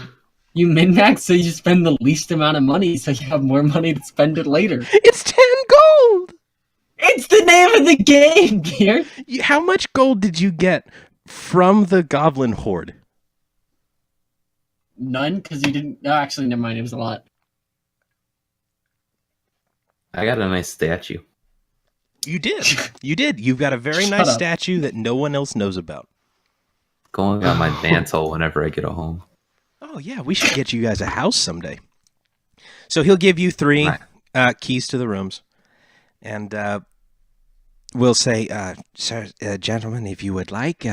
S3: You min-max so you spend the least amount of money so you have more money to spend it later.
S2: It's 10 gold!
S3: It's the name of the game, dear!
S2: How much gold did you get from the goblin horde?
S3: None, because you didn't... No, actually, never mind. It was a lot.
S4: I got a nice statue.
S2: You did. You did. You've got a very
S3: Shut
S2: nice
S3: up.
S2: statue that no one else knows about.
S4: Going on my mantle whenever I get home.
S2: Oh, yeah. We should get you guys a house someday. So he'll give you 3 keys to the rooms. And we'll say, sir, gentlemen, if you would like,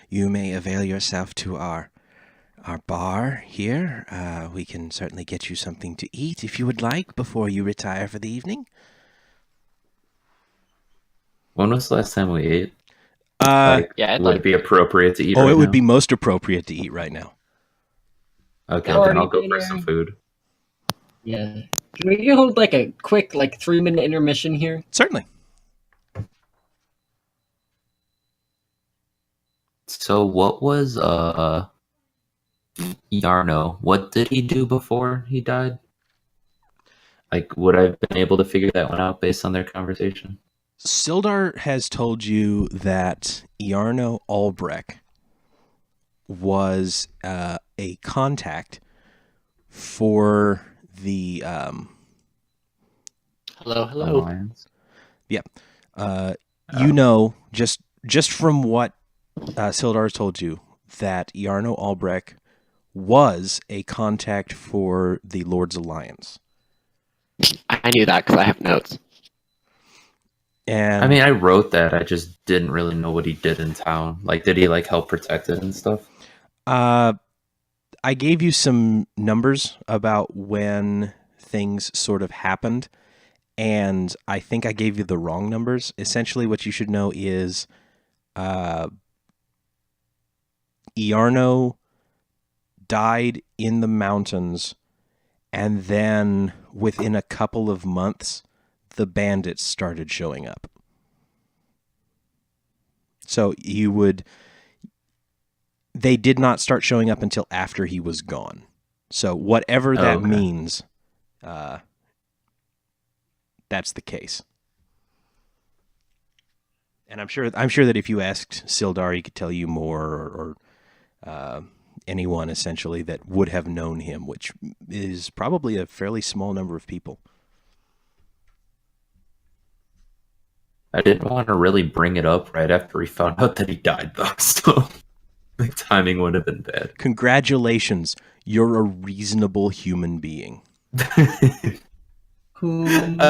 S2: you may avail yourself to our bar here. We can certainly get you something to eat if you would like before you retire for the evening.
S4: When was the last time we ate?
S6: Yeah,
S4: would it be appropriate to eat
S2: it
S4: right
S2: would
S4: now?
S2: be most appropriate to eat right now.
S4: Okay,
S3: Already
S4: then I'll go
S3: been
S4: for
S3: there.
S4: some food.
S3: Yeah. Can we hold like a quick 3-minute intermission here?
S2: Certainly.
S4: So what was Yarno? What did he do before he died? Like, would I have been able to figure that one out based on their conversation?
S2: Sildar has told you that Iarno Albrecht was a contact for the
S6: hello.
S4: Alliance?
S2: you know, just from what Sildar has told you, that Iarno Albrecht was a contact for the Lord's Alliance.
S6: I knew that because I have notes.
S2: And
S4: I mean, I wrote that. I just didn't really know what he did in town. Like, did he help protect it and stuff?
S2: I gave you some numbers about when things sort of happened, and I think I gave you the wrong numbers. Essentially, what you should know is Iarno died in the mountains, and then within a couple of months, the bandits started showing up. So they did not start showing up until after he was gone. So whatever that means, that's the case. And I'm sure that if you asked Sildar, he could tell you more, or anyone essentially that would have known him, which is probably a fairly small number of people.
S4: I didn't want to really bring it up right after he found out that he died, though. So the timing would have been bad.
S2: Congratulations, you're a reasonable human being.
S4: I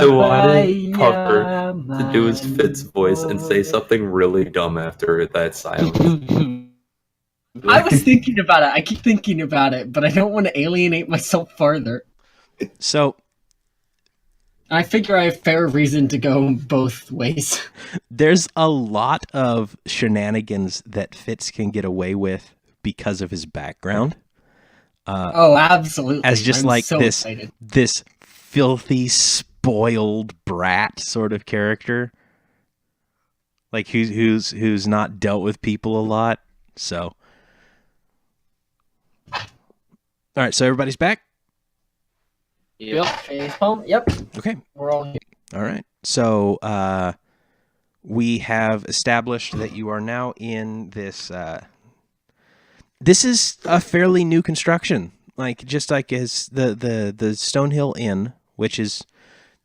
S4: wanted Puffer to do his Fitz voice and say something really dumb after that silence.
S3: I was thinking about it. I keep thinking about it, but I don't want to alienate myself further.
S2: So
S3: I figure I have fair reason to go both ways.
S2: there's a lot of shenanigans that Fitz can get away with because of his background.
S3: Oh, absolutely.
S2: As just
S3: I'm
S2: like
S3: so
S2: this
S3: excited.
S2: this filthy, spoiled brat sort of character. Like who's not dealt with people a lot. So all right, so everybody's back?
S6: Yep.
S3: Facepalm? Yep.
S2: Okay.
S3: We're all here.
S2: All right. So we have established that you are now in this. This is a fairly new construction, just like as the Stonehill Inn, which is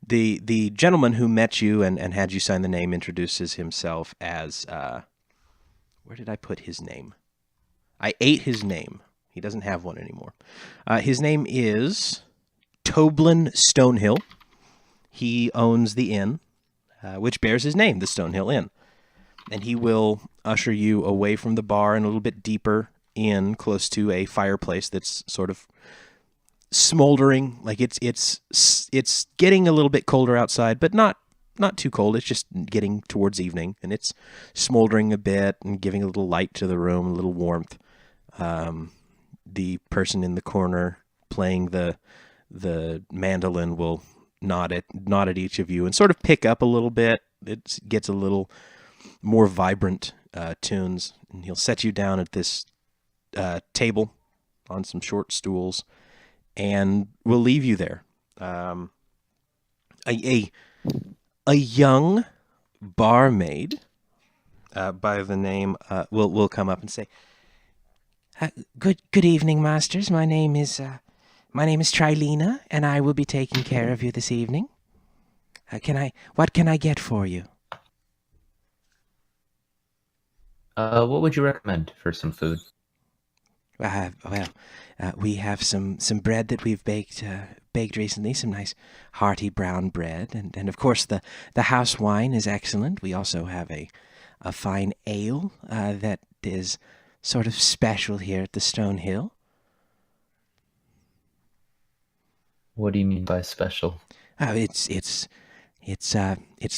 S2: the gentleman who met you and had you sign the name introduces himself as. Where did I put his name? I ate his name. He doesn't have one anymore. His name is Toblin Stonehill. He owns the inn, which bears his name, the Stonehill Inn. And he will usher you away from the bar and a little bit deeper in, close to a fireplace that's sort of smoldering. Like it's getting a little bit colder outside, but not too cold. It's just getting towards evening, and it's smoldering a bit and giving a little light to the room, a little warmth. The person in the corner playing the mandolin will nod at each of you and sort of pick up a little bit. It gets a little more vibrant tunes, and he'll set you down at this table on some short stools, and we'll leave you there. A young barmaid by the name will come up and say, "Good evening, masters. My name is Trilena, and I will be taking care of you this evening. What can I get for you?"
S4: What would you recommend for some food?
S2: We have some bread that we've baked recently, some nice hearty brown bread, and of course the house wine is excellent. We also have a fine ale that is sort of special here at the Stonehill.
S4: What do you mean by special?
S2: It's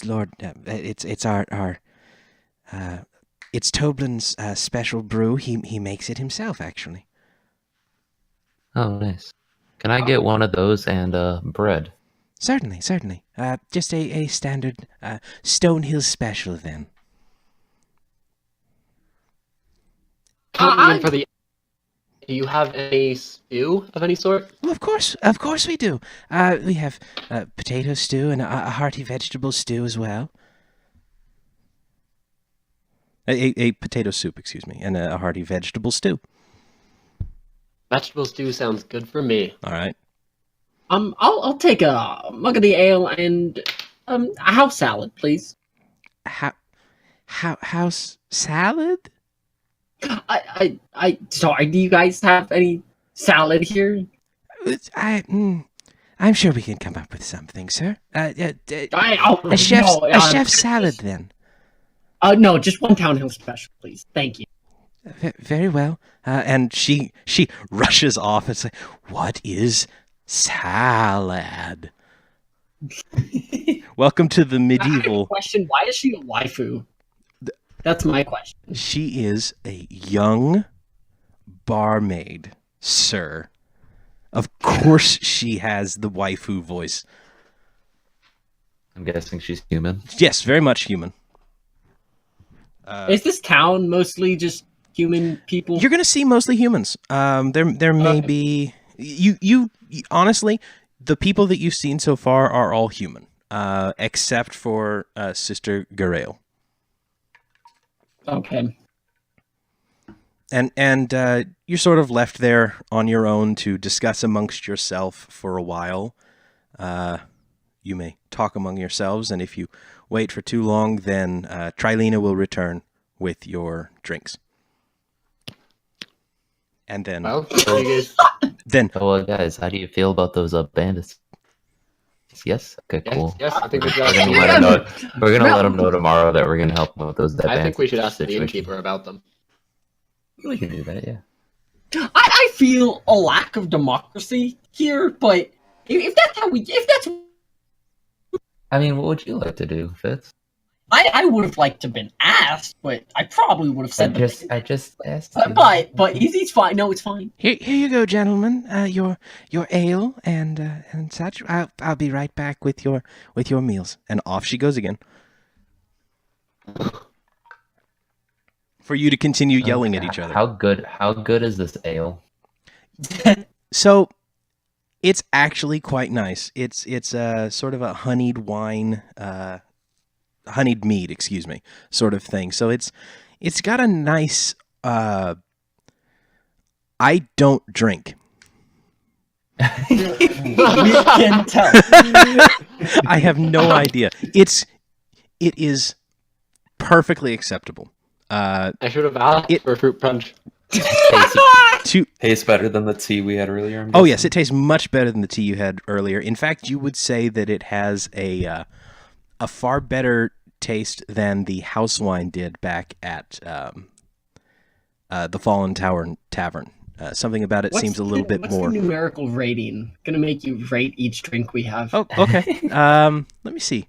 S2: Lord. It's our. It's Toblin's special brew. He makes it himself, actually.
S4: Oh, nice. Can I get one of those and bread?
S2: Certainly. Just a standard Stonehill special, then.
S6: Do you have any stew of any sort?
S2: Well, of course we do. We have potato stew and a hearty vegetable stew as well. A potato soup, excuse me, and a hearty vegetable stew.
S6: Vegetable stew sounds good for me.
S2: All right.
S3: I'll take a mug of the ale and a house salad, please.
S2: House salad?
S3: Sorry, do you guys have any salad here?
S2: I'm sure we can come up with something, sir. A chef's salad, then.
S3: No, just one Townhill special, please. Thank you.
S2: Very well. And she rushes off and says, "What is salad?" Welcome to the medieval.
S3: I have a question. Why is she a waifu? That's my question.
S2: She is a young barmaid, sir. Of course she has the waifu voice.
S4: I'm guessing she's human.
S2: Yes, very much human.
S3: Is this town mostly just human people?
S2: You're going to see mostly humans. There may be... You honestly, the people that you've seen so far are all human, except for Sister Garael.
S3: Okay.
S2: And you're sort of left there on your own to discuss amongst yourself for a while. You may talk among yourselves, and if you wait for too long, then Trilena will return with your drinks. And then...
S6: Well, you guys...
S2: Then...
S4: Well, guys, how do you feel about those bandits? Yes? Okay, cool.
S6: Yes, I think we should
S4: We're
S6: ask
S4: gonna let them know tomorrow that we're gonna help them with those dead
S6: I think
S4: bandits
S6: we should ask the
S4: situation.
S6: innkeeper about them.
S4: We can do that, yeah.
S3: I feel a lack of democracy here, but if that's
S4: I mean, what would you like to do, Fitz?
S3: I would have liked to have been asked, but I probably would have said
S4: I just asked you.
S3: But he's fine. No, it's fine.
S2: Here you go, gentlemen. Your ale and such. I'll be right back with your meals. And off she goes again. For you to continue yelling at each other.
S4: How good is this ale?
S2: So, it's actually quite nice. It's sort of a honeyed wine, honeyed mead, excuse me, sort of thing. So it's got a nice. I don't drink.
S3: You can tell.
S2: I have no idea. It is perfectly acceptable.
S6: I should have asked for fruit punch.
S8: Tastes better than the tea we had earlier.
S2: Oh yes, it tastes much better than the tea you had earlier. In fact, you would say that it has a far better taste than the house wine did back at the Fallen Tavern. Something about it seems a little bit more.
S3: What's the numerical rating? Gonna make you rate each drink we have.
S2: Oh, okay. Let me see.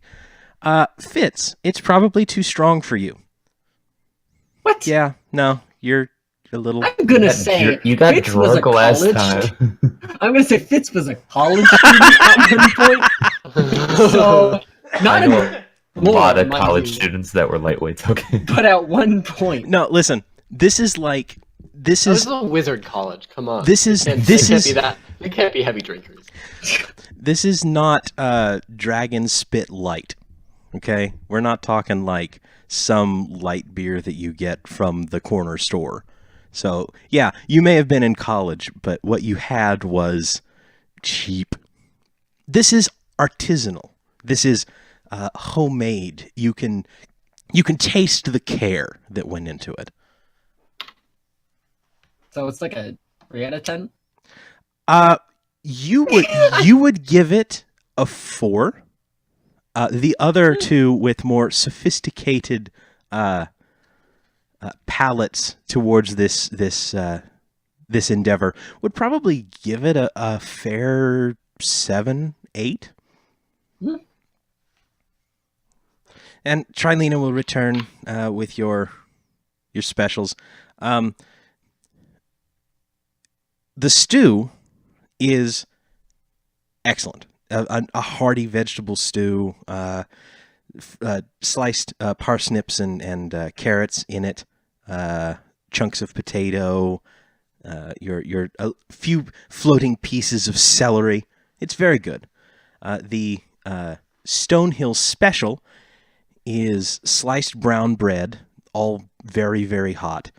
S2: Fitz, it's probably too strong for you.
S3: What?
S2: Yeah, no, you're a little...
S3: I'm gonna say...
S4: You got
S3: Fitz was a
S4: drunk last
S3: college-
S4: time.
S3: I'm gonna say Fitz was a college student at one point. So, not
S4: I know a lot of
S3: mind
S4: college
S3: you,
S4: students that were lightweights, okay.
S3: but at one point.
S2: No, listen, this is like... This
S6: This
S2: is...
S6: is a wizard college. Come on.
S2: This is...
S6: They
S2: This
S6: can't
S2: is...
S6: be that. They can't be heavy drinkers.
S2: This is not Dragon Spit Light, okay? We're not talking like some light beer that you get from the corner store. So, yeah, you may have been in college, but what you had was cheap. This is artisanal. This is homemade. You can taste the care that went into it.
S3: So it's like a 3 out of 10?
S2: You would give it a 4. The other two with more sophisticated palates towards this endeavor would probably give it a fair 7, 8.
S3: Hmm.
S2: And Trilena will return with your specials. The stew is excellent. A hearty vegetable stew, sliced parsnips and carrots in it, chunks of potato, your a few floating pieces of celery. It's very good. The Stonehill special is sliced brown bread, all very, very hot.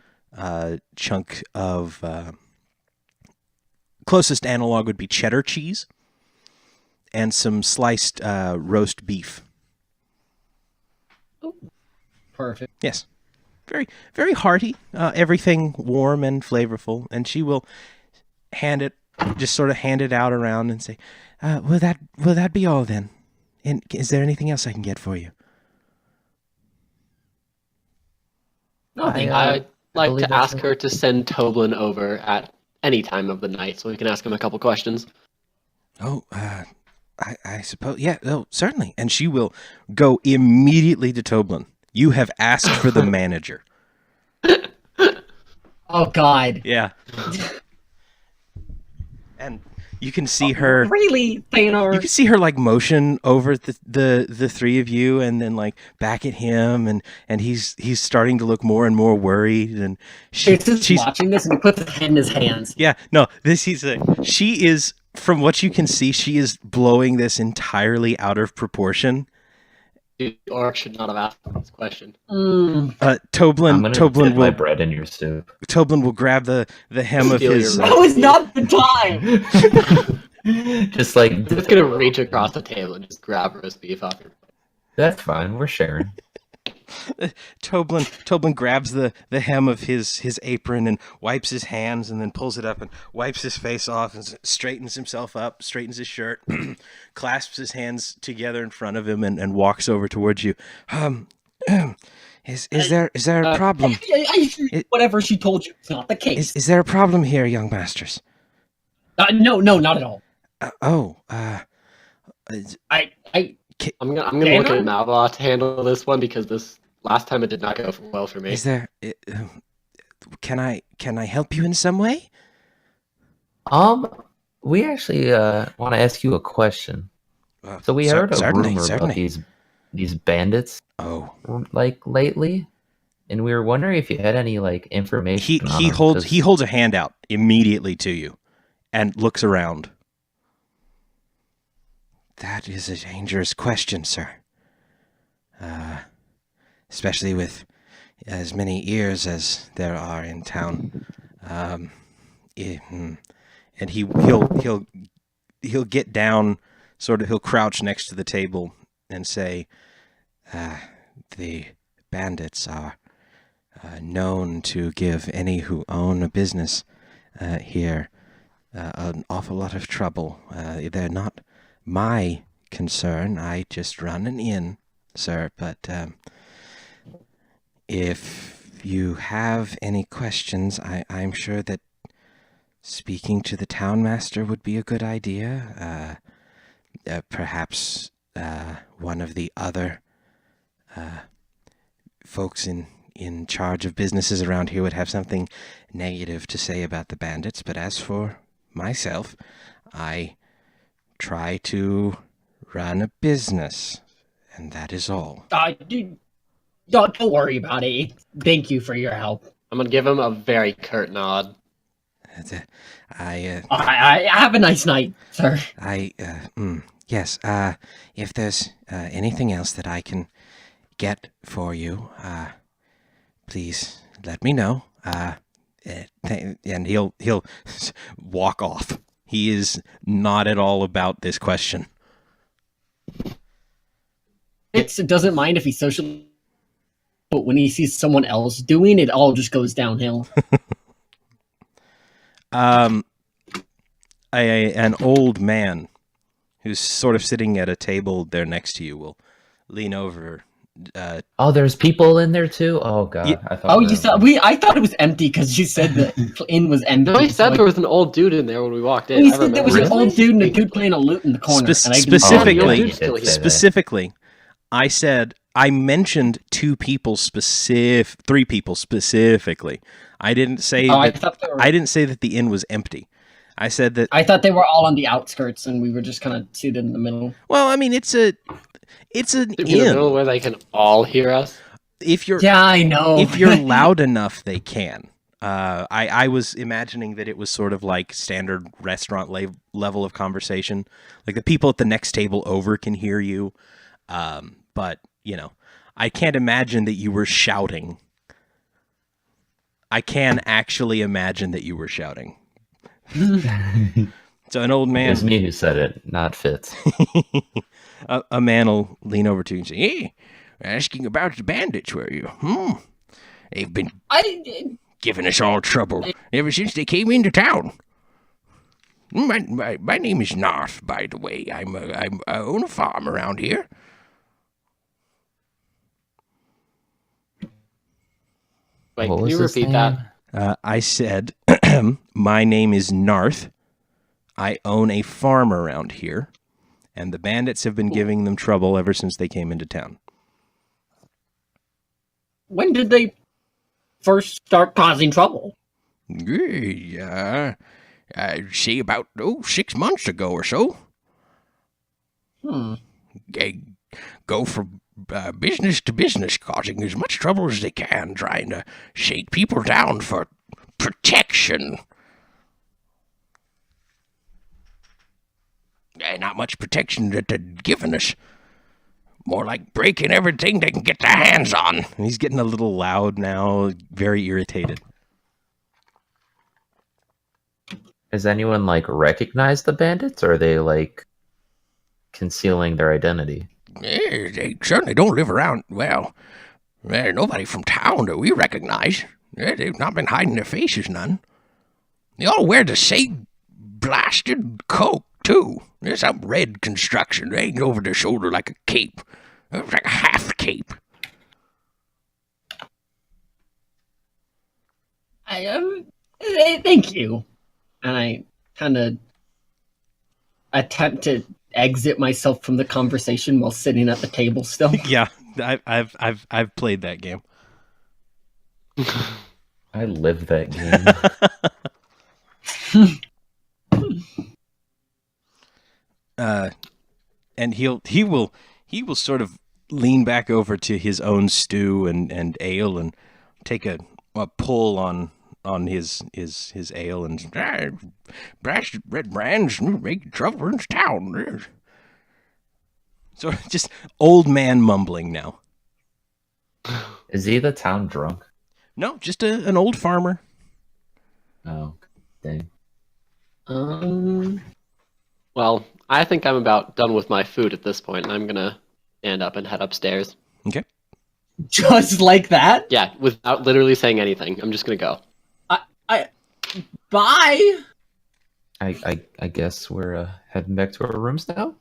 S2: Chunk of closest analog would be cheddar cheese. And some sliced roast beef.
S3: Perfect.
S2: Yes. Very, very hearty. Everything warm and flavorful. And she will hand it out around and say, will that be all then? And is there anything else I can get for you?
S6: I'd like to ask her to send Toblin over at any time of the night so we can ask him a couple questions.
S2: Oh, I suppose, yeah, oh, certainly. And she will go immediately to Toblin. You have asked for the manager.
S3: Oh, God.
S2: Yeah. And you can see her...
S3: Really, Thanar?
S2: You can see her, like, motion over the three of you and then, like, back at him. And he's starting to look more and more worried. And
S3: she's watching this and he puts his head in his hands.
S2: Yeah, no, she is from what you can see, she is blowing this entirely out of proportion.
S6: The orc should not have asked this question.
S3: Mm.
S4: I'm
S2: Toblin
S4: gonna dip my
S2: will
S4: bread in your soup.
S2: Toblin will grab the hem of
S6: Steal
S2: his.
S6: your
S3: Now is not the time.
S4: Just like
S6: I'm just gonna reach across the table and just grab roast beef off your plate.
S4: that's fine. We're sharing.
S2: Toblin grabs the hem of his apron and wipes his hands and then pulls it up and wipes his face off and straightens himself up, straightens his shirt, clasps his hands together in front of him and walks over towards you. Is there a problem?
S3: Whatever she told you, it's not the case.
S2: Is there a problem here, young masters?
S3: No, not at all.
S6: I'm gonna look at Malva to handle this one because this last time it did not go well for me.
S2: Is there? Can I help you in some way?
S4: We actually want to ask you a question. So we heard a rumor about these bandits.
S2: Oh,
S4: like lately, and we were wondering if you had any like information.
S2: He holds a hand out immediately to you, and looks around. That is a dangerous question, sir. Especially with as many ears as there are in town. And he'll get down, he'll crouch next to the table and say, the bandits are known to give any who own a business here an awful lot of trouble. They're not my concern. I just run an inn, sir, but if you have any questions, I'm sure that speaking to the town master would be a good idea. Perhaps one of the other folks in charge of businesses around here would have something negative to say about the bandits, but as for myself, I try to run a business, and that is all.
S3: Don't worry about it. Thank you for your help.
S6: I'm gonna give him a very curt nod.
S2: I
S3: have a nice night, sir.
S2: Yes. If there's anything else that I can get for you, please let me know. And he'll walk off. He is not at all about this question.
S3: It doesn't mind if he's social, but when he sees someone else doing it, all just goes downhill.
S2: An old man who's sort of sitting at a table there next to you will lean over.
S4: There's people in there too. Oh god!
S2: Yeah.
S4: I thought
S3: I thought it was empty because you said the inn was empty.
S6: No, he said there was an old dude in there when we walked in.
S3: He said there was an old dude and a dude playing a lute in the corner.
S2: Specifically, I mentioned three people specifically. I didn't say that the inn was empty. I said that
S3: I thought they were all on the outskirts and we were just kind of seated in the middle.
S2: Well, I mean, it's an
S6: in the
S2: inn
S6: middle where they can all hear us.
S3: I know.
S2: If you're loud enough, they can. I was imagining that it was sort of like standard restaurant level of conversation. Like the people at the next table over can hear you. But, I can't imagine that you were shouting. I can actually imagine that you were shouting. So an old man...
S4: It was me who said it, not Fitz.
S2: a man will lean over to you and say, "Hey, asking about the bandits, were you? They've been giving us all trouble ever since they came into town. My name is Narth, by the way. I own a farm around here."
S6: Wait, can you repeat that?
S2: I said, my name is Narth. I own a farm around here, and the bandits have been giving them trouble ever since they came into town.
S3: When did they first start causing trouble?
S2: I'd say about 6 months ago or so. They go from business to business, causing as much trouble as they can, trying to shake people down for protection.
S5: Not much protection that they're giving us. More like breaking everything they can get their hands on.
S2: And he's getting a little loud now, very irritated.
S4: Has anyone recognized the bandits, or are they concealing their identity?
S5: Yeah, they certainly don't live around, well, there's nobody from town that we recognize. Yeah, they've not been hiding their faces none. They all wear the same blasted coat, too. There's some red construction hanging over their shoulder like a cape. Like a half cape.
S3: Thank you. And I kind of attempt to exit myself from the conversation while sitting at the table still.
S2: Yeah, I've played that game.
S4: I live that game.
S2: And he will sort of lean back over to his own stew and ale and take a pull on his ale and
S5: Brash red brands make trouble in town.
S2: so just old man mumbling now.
S4: Is he the town drunk?
S2: No, just an old farmer.
S4: Oh, dang.
S6: Well, I think I'm about done with my food at this point, and I'm gonna stand up and head upstairs.
S2: Okay.
S3: Just like that?
S6: Yeah, without literally saying anything. I'm just gonna go.
S3: Bye!
S4: I guess we're heading back to our rooms now?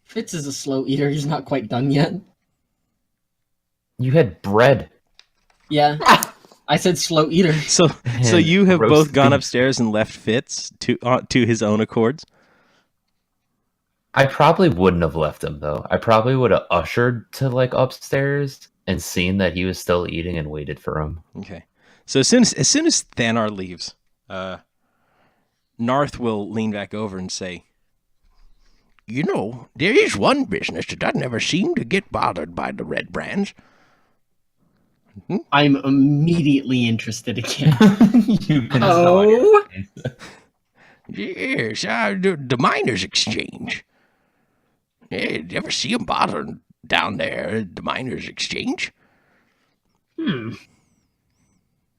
S3: Fitz is a slow eater. He's not quite done yet.
S4: You had bread.
S3: Yeah. I said slow eater.
S2: So
S4: And
S2: you have
S4: roast
S2: both gone
S4: beef.
S2: upstairs and left Fitz to his own accords.
S4: I probably wouldn't have left him, though. I probably would have ushered to upstairs and seen that he was still eating and waited for him.
S2: Okay. So as soon as Thanar leaves, Narth will lean back over and say,
S5: You know, there is one business that doesn't ever seem to get bothered by the red brands.
S3: I'm immediately interested again.
S4: You can
S3: Oh?
S5: Yes, the miners' exchange. Yeah, you ever see them bothering down there at the miners' exchange?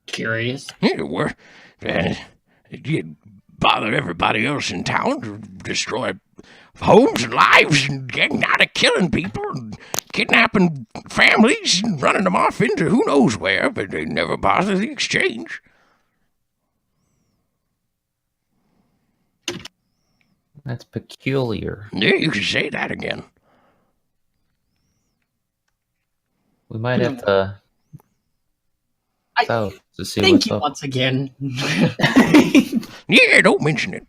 S3: Curious.
S5: Yeah, you bother everybody else in town to destroy homes and lives and getting out of killing people and kidnapping families and running them off into who knows where, but they never bother the exchange.
S4: That's peculiar.
S5: Yeah, you can say that again.
S4: We might have to south to see
S3: Thank
S4: what's
S3: you
S4: up.
S3: once again.
S5: Yeah, don't mention it.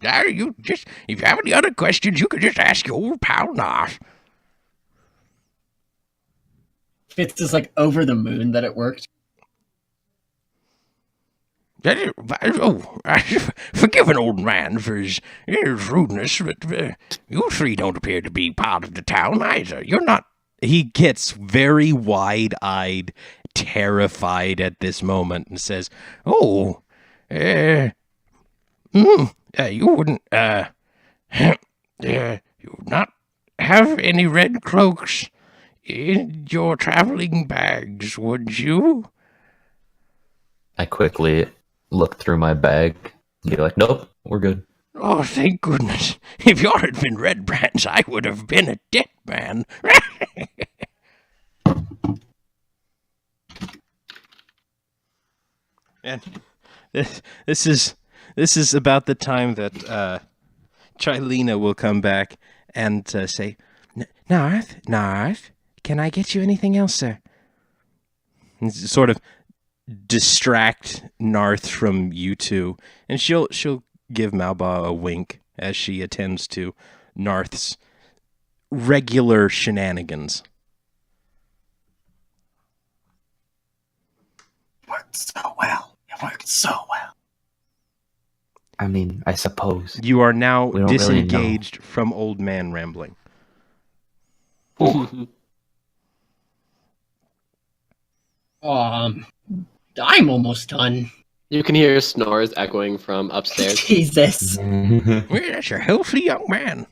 S5: You just, if you have any other questions, you can just ask your old pal Narth.
S3: Fitz is over the moon that it worked.
S5: Forgive an old man for his rudeness, but you three don't appear to be part of the town either. You're not.
S2: he gets very wide-eyed, terrified at this moment and says,
S5: Oh, you wouldn't, you would not have any red cloaks in your traveling bags, would you?
S4: I quickly look through my bag and be like, nope, we're good.
S5: Oh, thank goodness. If you had been red brands, I would have been a dead man.
S2: and this is about the time that Chilena will come back and say, Narth, can I get you anything else, sir? And sort of distract Narth from you two, and she'll give Malba a wink as she attends to Narth's regular shenanigans.
S3: Worked so well. It worked so well.
S4: I mean, I suppose.
S2: You are now
S4: We don't really
S2: disengaged from old man rambling.
S3: I'm almost done.
S6: You can hear snores echoing from upstairs.
S3: Jesus.
S2: Well, that's a healthy young man.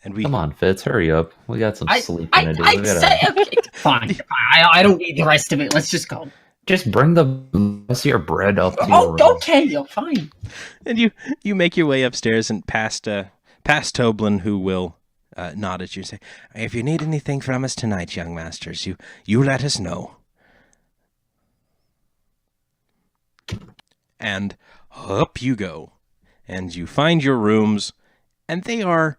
S2: And we
S4: Come on, Fitz, hurry up. We got some sleeping to do.
S3: I'd say, okay, fine. I don't need the rest of it. Let's just go.
S4: Just bring the rest of your bread up to your
S3: Oh,
S4: room.
S3: okay, you're fine.
S2: And you make your way upstairs and past Toblin, who will nod at you and say, "If you need anything from us tonight, young masters, you let us know." And up you go, and you find your rooms, and they're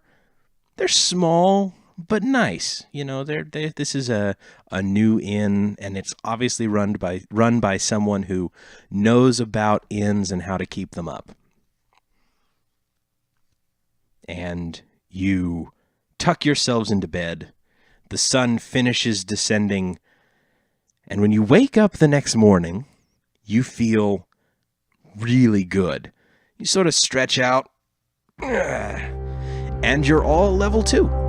S2: small but nice. You know, this is a new inn, and it's obviously run by someone who knows about inns and how to keep them up. And you tuck yourselves into bed. The sun finishes descending, and when you wake up the next morning, you feel really good. You sort of stretch out, and you're all level 2.